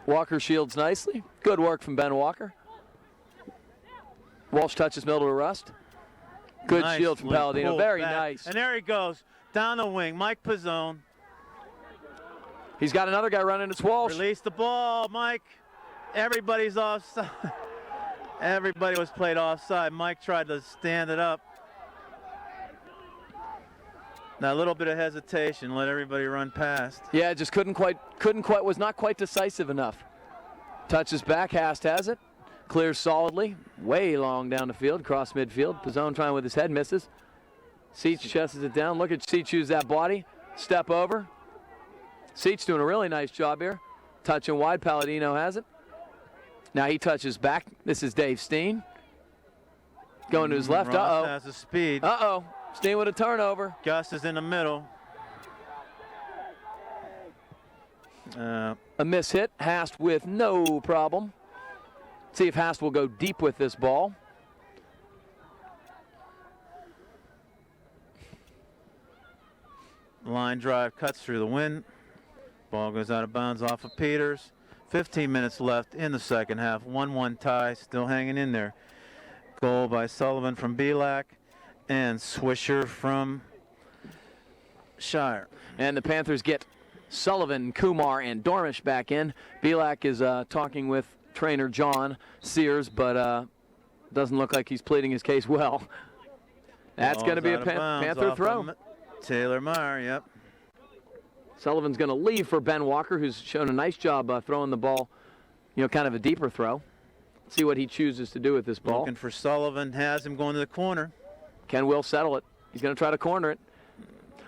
Speaker 2: Walker shields nicely. Good work from Ben Walker. Walsh touches middle to Rust. Good
Speaker 1: Nice
Speaker 2: shield from Palladino. Very
Speaker 1: back.
Speaker 2: nice.
Speaker 1: And there he goes. Down the wing. Mike Pizzone.
Speaker 2: He's got another guy running. It's Walsh.
Speaker 1: Release the ball, Mike. Everybody's offside. Everybody was played offside. Mike tried to stand it up. Now a little bit of hesitation, let everybody run past.
Speaker 2: Yeah, just was not quite decisive enough. Touches back, Hast has it. Clears solidly, way long down the field, cross midfield. Pizzone trying with his head, misses. Seach chests it down. Look at Seach use that body. Step over. Seach doing a really nice job here. Touching wide, Palladino has it. Now he touches back. This is Dave Steen. Going to his left.
Speaker 1: Ross has the speed.
Speaker 2: Uh-oh. Steen with a turnover.
Speaker 1: Gus is in the middle.
Speaker 2: A miss hit. Hast with no problem. See if Hast will go deep with this ball.
Speaker 1: Line drive cuts through the wind. Ball goes out of bounds off of Peters. 15 minutes left in the second half. 1-1 tie, still hanging in there. Goal by Sullivan from Belak and Swisher from Shire.
Speaker 2: And the Panthers get Sullivan, Kumar, and Dormish back in. Belak is talking with trainer John Sears, but doesn't look like he's pleading his case well. That's going to be a Panther throw.
Speaker 1: Taylor Meyer, yep.
Speaker 2: Sullivan's going to leave for Ben Walker, who's shown a nice job throwing the ball, kind of a deeper throw. See what he chooses to do with this ball.
Speaker 1: Looking for Sullivan, has him going to the corner.
Speaker 2: Can Will settle it? He's going to try to corner it.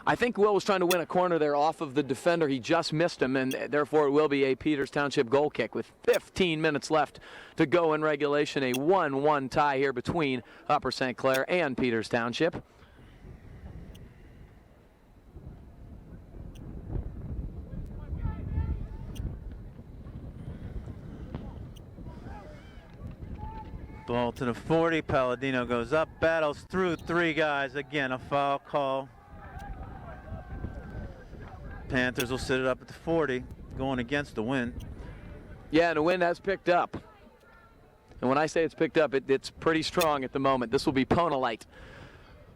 Speaker 2: I think Will was trying to win a corner there off of the defender. He just missed him, and therefore it will be a Peters Township goal kick with 15 minutes left to go in regulation. A 1-1 tie here between Upper St. Clair and Peters Township.
Speaker 1: Ball to the 40. Palladino goes up, battles through 3 guys. Again, a foul call. Panthers will sit it up at the 40, going against the wind.
Speaker 2: Yeah, and the wind has picked up. And when I say it's picked up, it's pretty strong at the moment. This will be Ponalite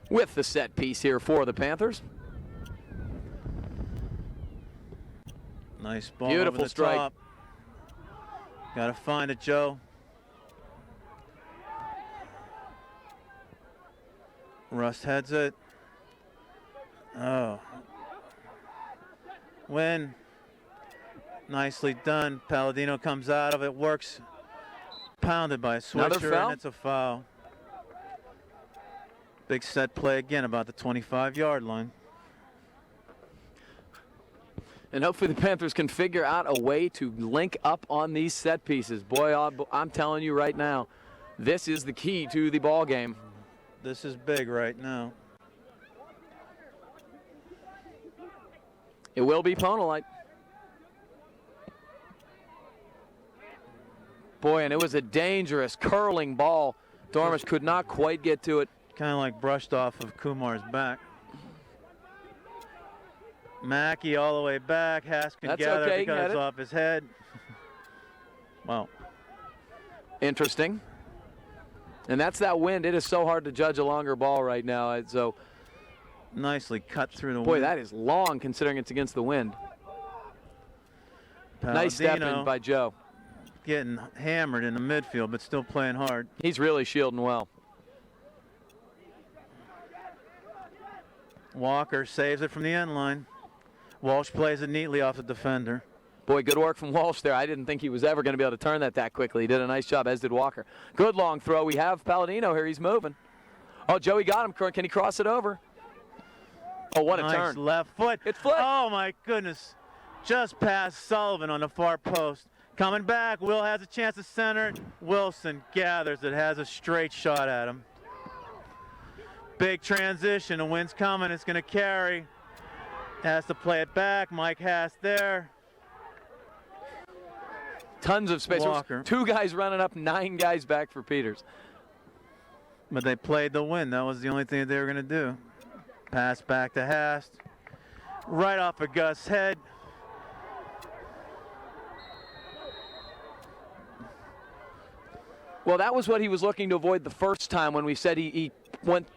Speaker 2: with the set piece here for the Panthers.
Speaker 1: Nice ball.
Speaker 2: Beautiful
Speaker 1: over the
Speaker 2: strike.
Speaker 1: Top. Gotta find it, Joe. Rust heads it. Oh. Win. Nicely done. Palladino comes out of it, works. Pounded by a switcher, and it's a foul. Big set play again about the 25-yard line.
Speaker 2: And hopefully the Panthers can figure out a way to link up on these set pieces. Boy, I'm telling you right now, this is the key to the ball game.
Speaker 1: This is big right now.
Speaker 2: It will be Ponalite. Boy, and it was a dangerous curling ball. Dormish could not quite get to it.
Speaker 1: Kind of like brushed off of Kumar's back. Mackey all the way back. Haskin gathered
Speaker 2: okay,
Speaker 1: because it's off his head. Wow.
Speaker 2: Interesting. And that's that wind. It is so hard to judge a longer ball right now. So
Speaker 1: nicely cut through the wind.
Speaker 2: Boy, that is long considering it's against the wind.
Speaker 1: Palladino
Speaker 2: nice step in by Joe.
Speaker 1: Getting hammered in the midfield, but still playing hard.
Speaker 2: He's really shielding well.
Speaker 1: Walker saves it from the end line. Walsh plays it neatly off the defender.
Speaker 2: Boy, good work from Walsh there. I didn't think he was ever going to be able to turn that quickly. He did a nice job, as did Walker. Good long throw. We have Palladino here. He's moving. Oh, Joey got him. Can he cross it over? Oh, what a
Speaker 1: nice
Speaker 2: turn.
Speaker 1: Left foot.
Speaker 2: It's flipped.
Speaker 1: Oh, my goodness. Just past Sullivan on the far post. Coming back. Will has a chance to center it. Wilson gathers it. Has a straight shot at him. Big transition. The wind's coming. It's going to carry. Has to play it back. Mike Haas there.
Speaker 2: Tons of space.
Speaker 1: Walker.
Speaker 2: 2 guys running up, 9 guys back for Peters.
Speaker 1: But they played the wind. That was the only thing they were going to do. Pass back to Hast. Right off of Gus' head.
Speaker 2: Well, that was what he was looking to avoid the first time when we said he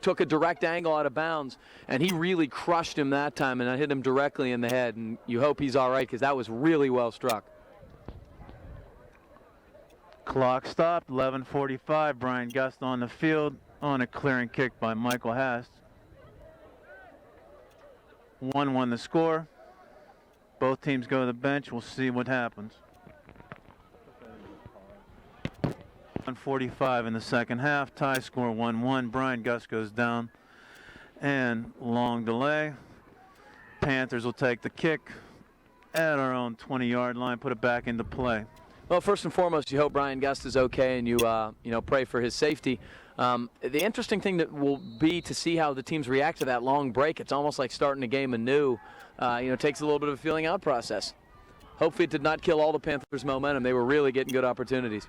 Speaker 2: took a direct angle out of bounds, and he really crushed him that time, and I hit him directly in the head, and you hope he's all right because that was really well struck.
Speaker 1: Clock stopped, 11:45. Brian Gust on the field on a clearing kick by Michael Hast. 1-1 the score. Both teams go to the bench. We'll see what happens. 1:45 in the second half. Tie score 1-1. Brian Gust goes down. And long delay. Panthers will take the kick at our own 20-yard line, put it back into play.
Speaker 2: Well, first and foremost, you hope Brian Gust is okay, and you pray for his safety. The interesting thing that will be to see how the teams react to that long break. It's almost like starting a game anew. It takes a little bit of a feeling out process. Hopefully it did not kill all the Panthers' momentum. They were really getting good opportunities.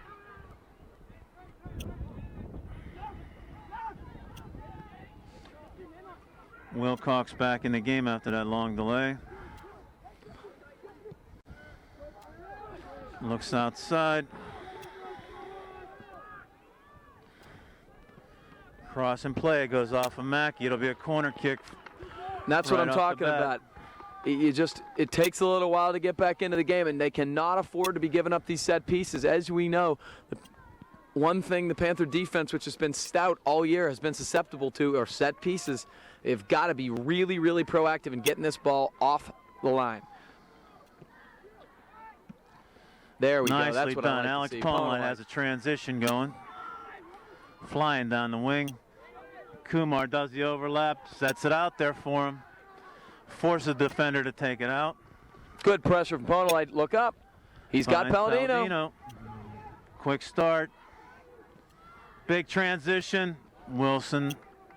Speaker 1: Wilcox back in the game after that long delay. Looks outside. Cross and play goes off of Mackey. It'll be a corner kick.
Speaker 2: That's what I'm talking about. It takes a little while to get back into the game, and they cannot afford to be giving up these set pieces. As we know, one thing the Panther defense, which has been stout all year, has been susceptible to are set pieces. They've got to be really, really proactive in getting this ball off the line. There we go. That's what I like
Speaker 1: Alex
Speaker 2: to see.
Speaker 1: Ponalite has a transition going. Flying down the wing. Kumar does the overlap, sets it out there for him. Forces the defender to take it out.
Speaker 2: Good pressure from Ponalite. Look up. He's got Palladino.
Speaker 1: Quick start. Big transition. Wilson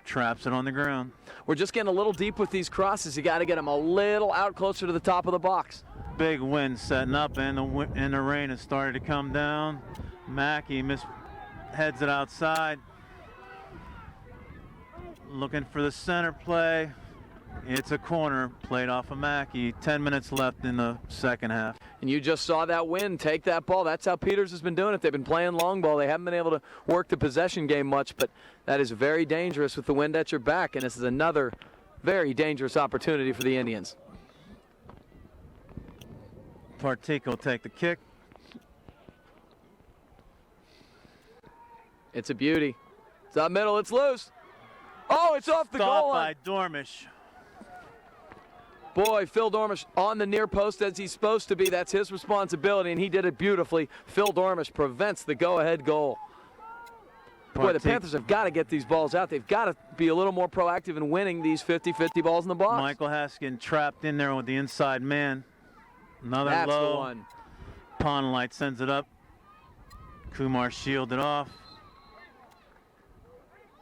Speaker 1: traps it on the ground.
Speaker 2: We're just getting a little deep with these crosses. You got to get them a little out closer to the top of the box.
Speaker 1: Big wind setting up, and the rain has started to come down. Mackey heads it outside. Looking for the center play. It's a corner played off of Mackey. 10 minutes left in the second half.
Speaker 2: And you just saw that win. Take that ball. That's how Peters has been doing it. They've been playing long ball. They haven't been able to work the possession game much, but that is very dangerous with the wind at your back, and this is another very dangerous opportunity for the Indians.
Speaker 1: Partico will take the kick.
Speaker 2: It's a beauty. It's up middle. It's loose. Oh, it's off the goal line.
Speaker 1: Stopped by Dormish.
Speaker 2: Boy, Phil Dormish on the near post as he's supposed to be. That's his responsibility, and he did it beautifully. Phil Dormish prevents the go-ahead goal. Boy, the Panthers have got to get these balls out. They've got to be a little more proactive in winning these 50-50 balls in the box.
Speaker 1: Michael Haskin trapped in there with the inside man. Another
Speaker 2: That's
Speaker 1: low.
Speaker 2: the one.
Speaker 1: Pondlight sends it up. Kumar shielded off.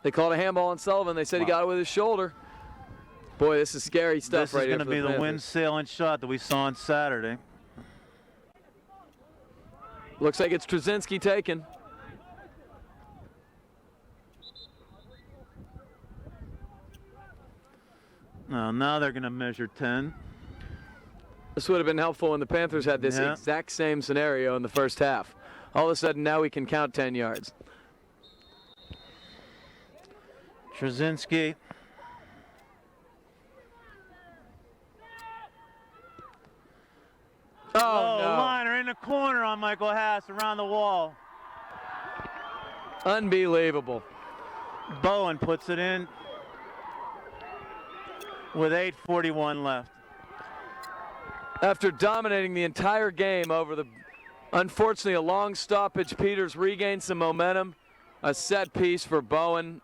Speaker 2: They called a handball on Sullivan. They said he got it with his shoulder. Boy, this is scary stuff right here.
Speaker 1: This is going to be the wind sailing shot that we saw on Saturday.
Speaker 2: Looks like it's Trzynski taken.
Speaker 1: Now they're going to measure 10.
Speaker 2: This would have been helpful when the Panthers had this exact same scenario in the first half. All of a sudden, now we can count 10 yards.
Speaker 1: Trzynski.
Speaker 2: Oh, no.
Speaker 1: Liner in the corner on Michael Haas around the wall.
Speaker 2: Unbelievable.
Speaker 1: Bowen puts it in with 8:41 left.
Speaker 2: After dominating the entire game over the, unfortunately, a long stoppage, Peters regained some momentum. A set piece for Bowen,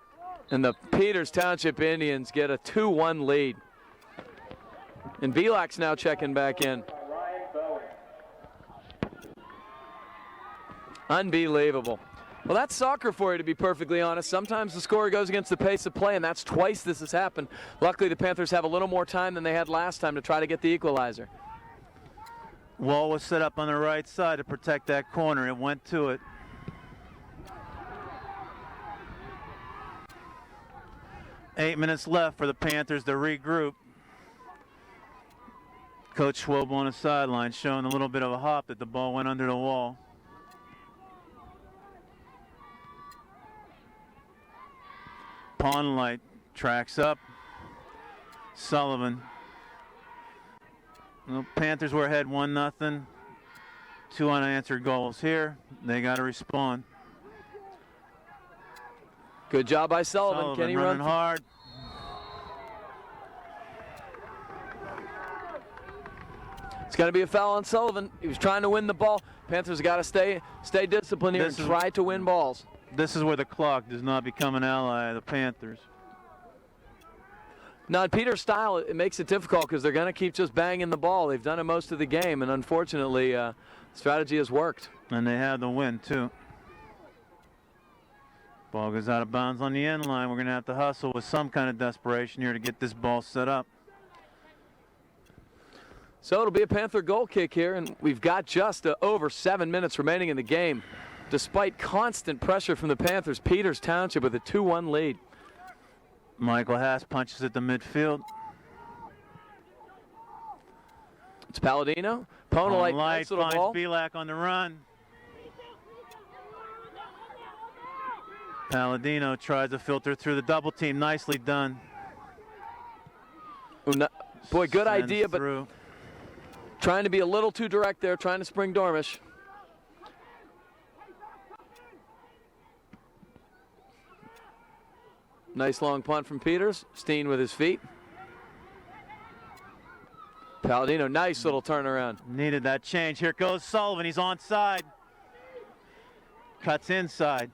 Speaker 2: and the Peters Township Indians get a 2-1 lead. And Vilak's now checking back in. Unbelievable. Well, that's soccer for you, to be perfectly honest. Sometimes the score goes against the pace of play, and that's twice this has happened. Luckily, the Panthers have a little more time than they had last time to try to get the equalizer.
Speaker 1: Wall was set up on the right side to protect that corner. It went to it. Eight minutes left for the Panthers to regroup. Coach Schwab on the sideline showing a little bit of a hop that the ball went under the wall. Pondlight tracks up. Sullivan. The Panthers were ahead 1-0. 2 unanswered goals here. They got to respond.
Speaker 2: Good job by Sullivan. Can he run
Speaker 1: hard?
Speaker 2: It's going to be a foul on Sullivan. He was trying to win the ball. Panthers got to stay disciplined here and try to win balls.
Speaker 1: This is where the clock does not become an ally of the Panthers.
Speaker 2: Now, in Peters' style, it makes it difficult because they're going to keep just banging the ball. They've done it most of the game, and unfortunately, strategy has worked.
Speaker 1: And they have the win, too. Ball goes out of bounds on the end line. We're going to have to hustle with some kind of desperation here to get this ball set up.
Speaker 2: So it'll be a Panther goal kick here, and we've got just over 7 minutes remaining in the game. Despite constant pressure from the Panthers, Peters Township with a 2-1 lead.
Speaker 1: Michael Haas punches at the midfield.
Speaker 2: It's Palladino. Ponalite nice little
Speaker 1: finds
Speaker 2: ball.
Speaker 1: Belak on the run. Palladino tries to filter through the double team. Nicely done.
Speaker 2: Boy, good
Speaker 1: Sends
Speaker 2: idea, but
Speaker 1: through.
Speaker 2: Trying to be a little too direct there, trying to spring Dormish. Nice long punt from Peters. Steen with his feet. Palladino, nice little turnaround.
Speaker 1: Needed that change. Here goes Sullivan. He's onside. Cuts inside.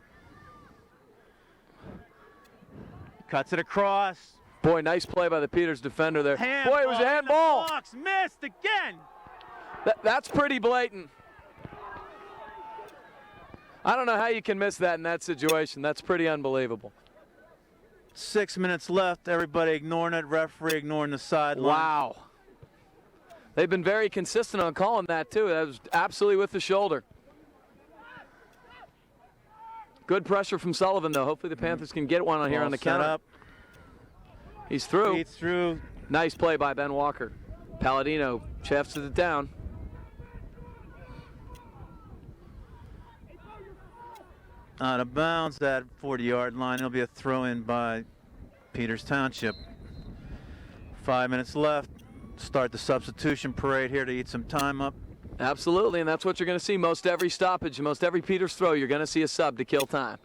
Speaker 1: Cuts it across.
Speaker 2: Boy, nice play by the Peters defender there.
Speaker 1: Handball.
Speaker 2: Boy, it was a handball.
Speaker 1: Box. Missed again.
Speaker 2: That's pretty blatant. I don't know how you can miss that in that situation. That's pretty unbelievable.
Speaker 1: 6 minutes left. Everybody ignoring it. Referee ignoring the sideline.
Speaker 2: Wow. They've been very consistent on calling that, too. That was absolutely with the shoulder. Good pressure from Sullivan, though. Hopefully the Panthers can get one on here on the counter.
Speaker 1: Up.
Speaker 2: He's through.
Speaker 1: He's through.
Speaker 2: Nice play by Ben Walker. Palladino shafts it down.
Speaker 1: Out of bounds at 40-yard line. It'll be a throw-in by Peters Township. 5 minutes left. Start the substitution parade here to eat some time up.
Speaker 2: Absolutely, and that's what you're going to see. Most every stoppage, most every Peters throw, you're going to see a sub to kill time.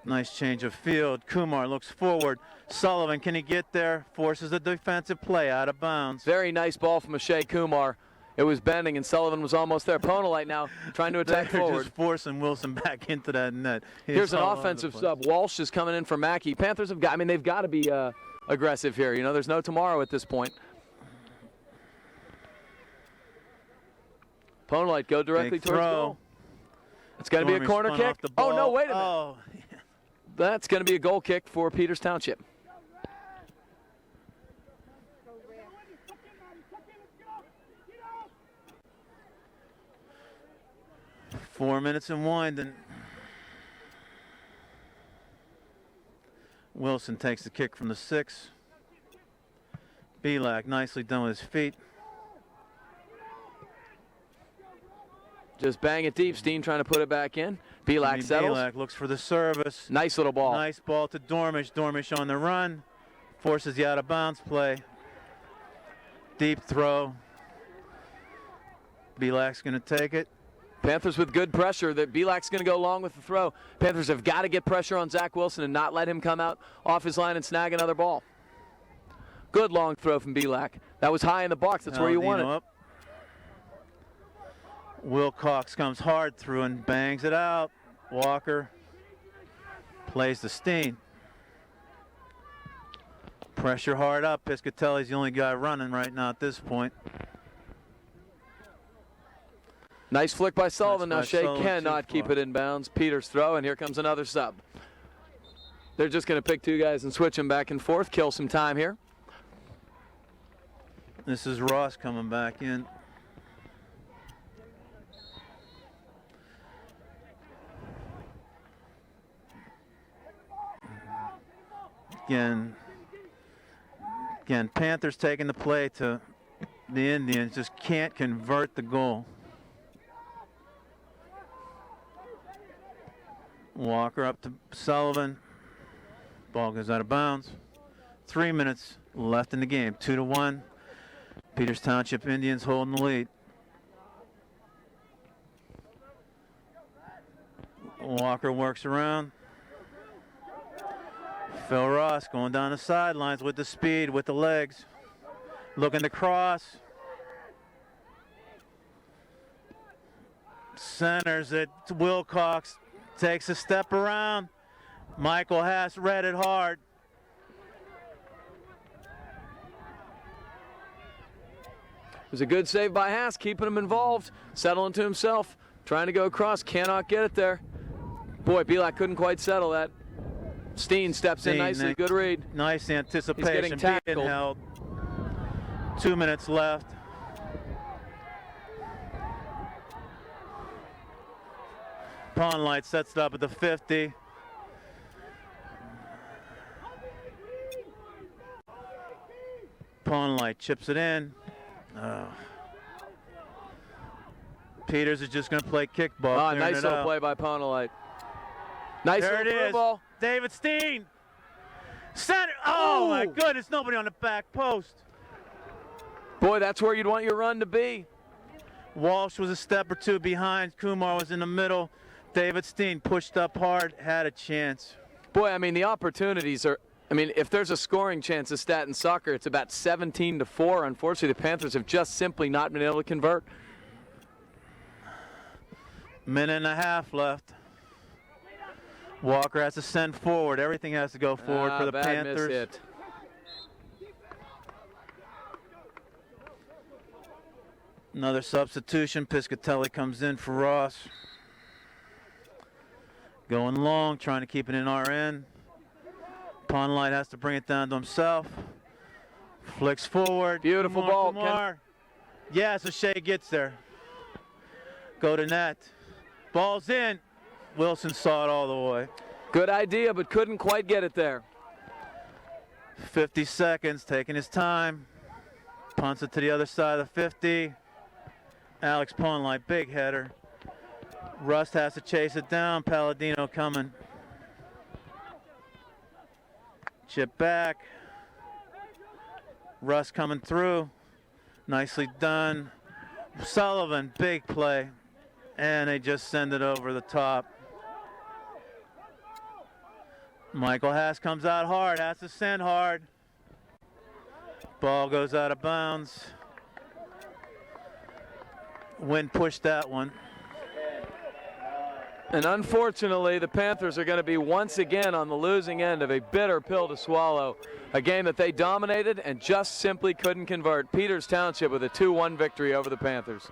Speaker 1: Nice change of field. Kumar looks forward. Sullivan, can he get there? Forces a defensive play out of bounds.
Speaker 2: Very nice ball from Ashay Kumar. It was bending, and Sullivan was almost there. Ponolite now trying to attack
Speaker 1: They're
Speaker 2: forward.
Speaker 1: just forcing Wilson back into that net.
Speaker 2: Here's an offensive sub. Walsh is coming in for Mackey. Panthers have got, I mean, they've got to be aggressive here. You know, there's no tomorrow at this point. Ponolite go directly towards goal. It's going to be a corner kick. Oh, no, wait a minute.
Speaker 1: Oh.
Speaker 2: That's going to be a goal kick for Peters Township.
Speaker 1: Four minutes and winding. Wilson takes the kick from the 6. Belak nicely done with his feet.
Speaker 2: Just bang it deep. Steen trying to put it back in. Belak settles.
Speaker 1: Belak looks for the service.
Speaker 2: Nice little ball.
Speaker 1: Nice ball to Dormish. Dormish on the run. Forces the out of bounds play. Deep throw. Belak's going to take it.
Speaker 2: Panthers with good pressure. That Belak's going to go long with the throw. Panthers have got to get pressure on Zach Wilson and not let him come out off his line and snag another ball. Good long throw from Belak. That was high in the box. That's where you want it.
Speaker 1: Up. Wilcox comes hard through and bangs it out. Walker plays to Steen. Pressure hard up. Piscatelli's the only guy running right now at this point.
Speaker 2: Nice flick by Sullivan. Now Shea
Speaker 1: Sullivan
Speaker 2: cannot keep it in bounds. Peters throw, and here comes another sub. They're just going to pick two guys and switch them back and forth, kill some time here.
Speaker 1: This is Ross coming back in. Again, Panthers taking the play to the Indians, just can't convert the goal. Walker up to Sullivan. Ball goes out of bounds. 3 minutes left in the game. 2-1. Peters Township Indians holding the lead. Walker works around. Phil Ross going down the sidelines with the speed, with the legs. Looking to cross. Centers it. Wilcox takes a step around. Michael Haas read it hard.
Speaker 2: It was a good save by Haas, keeping him involved, settling to himself, trying to go across, cannot get it there. Boy, Belak couldn't quite settle that. Steen steps in nicely, good read.
Speaker 1: Nice anticipation.
Speaker 2: He's getting tackled.
Speaker 1: Being held. 2 minutes left. Ponlight sets it up at the 50. Ponlight chips it in. Peters is just going to play kickball.
Speaker 2: Nice little play by Ponolite. Nice
Speaker 1: there
Speaker 2: little
Speaker 1: it is.
Speaker 2: Ball.
Speaker 1: David Steen. Center. Oh, my goodness. Nobody on the back post.
Speaker 2: Boy, that's where you'd want your run to be.
Speaker 1: Walsh was a step or two behind. Kumar was in the middle. David Steen pushed up hard, had a chance.
Speaker 2: Boy, I mean, the opportunities are, I mean, if there's a scoring chance of stat in soccer, it's about 17-4. Unfortunately, the Panthers have just simply not been able to convert.
Speaker 1: Minute and a half left. Walker has to send forward. Everything has to go forward for the Panthers.
Speaker 2: Miss hit.
Speaker 1: Another substitution. Piscatelli comes in for Ross. Going long, trying to keep it in our end. Ponlight has to bring it down to himself. Flicks forward.
Speaker 2: Beautiful ball.
Speaker 1: Yeah, so Shea gets there. Go to net. Ball's in. Wilson saw it all the way.
Speaker 2: Good idea, but couldn't quite get it there.
Speaker 1: 50 seconds, taking his time. Punts it to the other side of the 50. Alex Ponlight, big header. Rust has to chase it down. Palladino coming. Chip back. Rust coming through. Nicely done. Sullivan, big play. And they just send it over the top. Michael Haas comes out hard, has to send hard. Ball goes out of bounds. Wind pushed that one.
Speaker 2: And unfortunately, the Panthers are going to be once again on the losing end of a bitter pill to swallow. A game that they dominated and just simply couldn't convert. Peters Township with a 2-1 victory over the Panthers.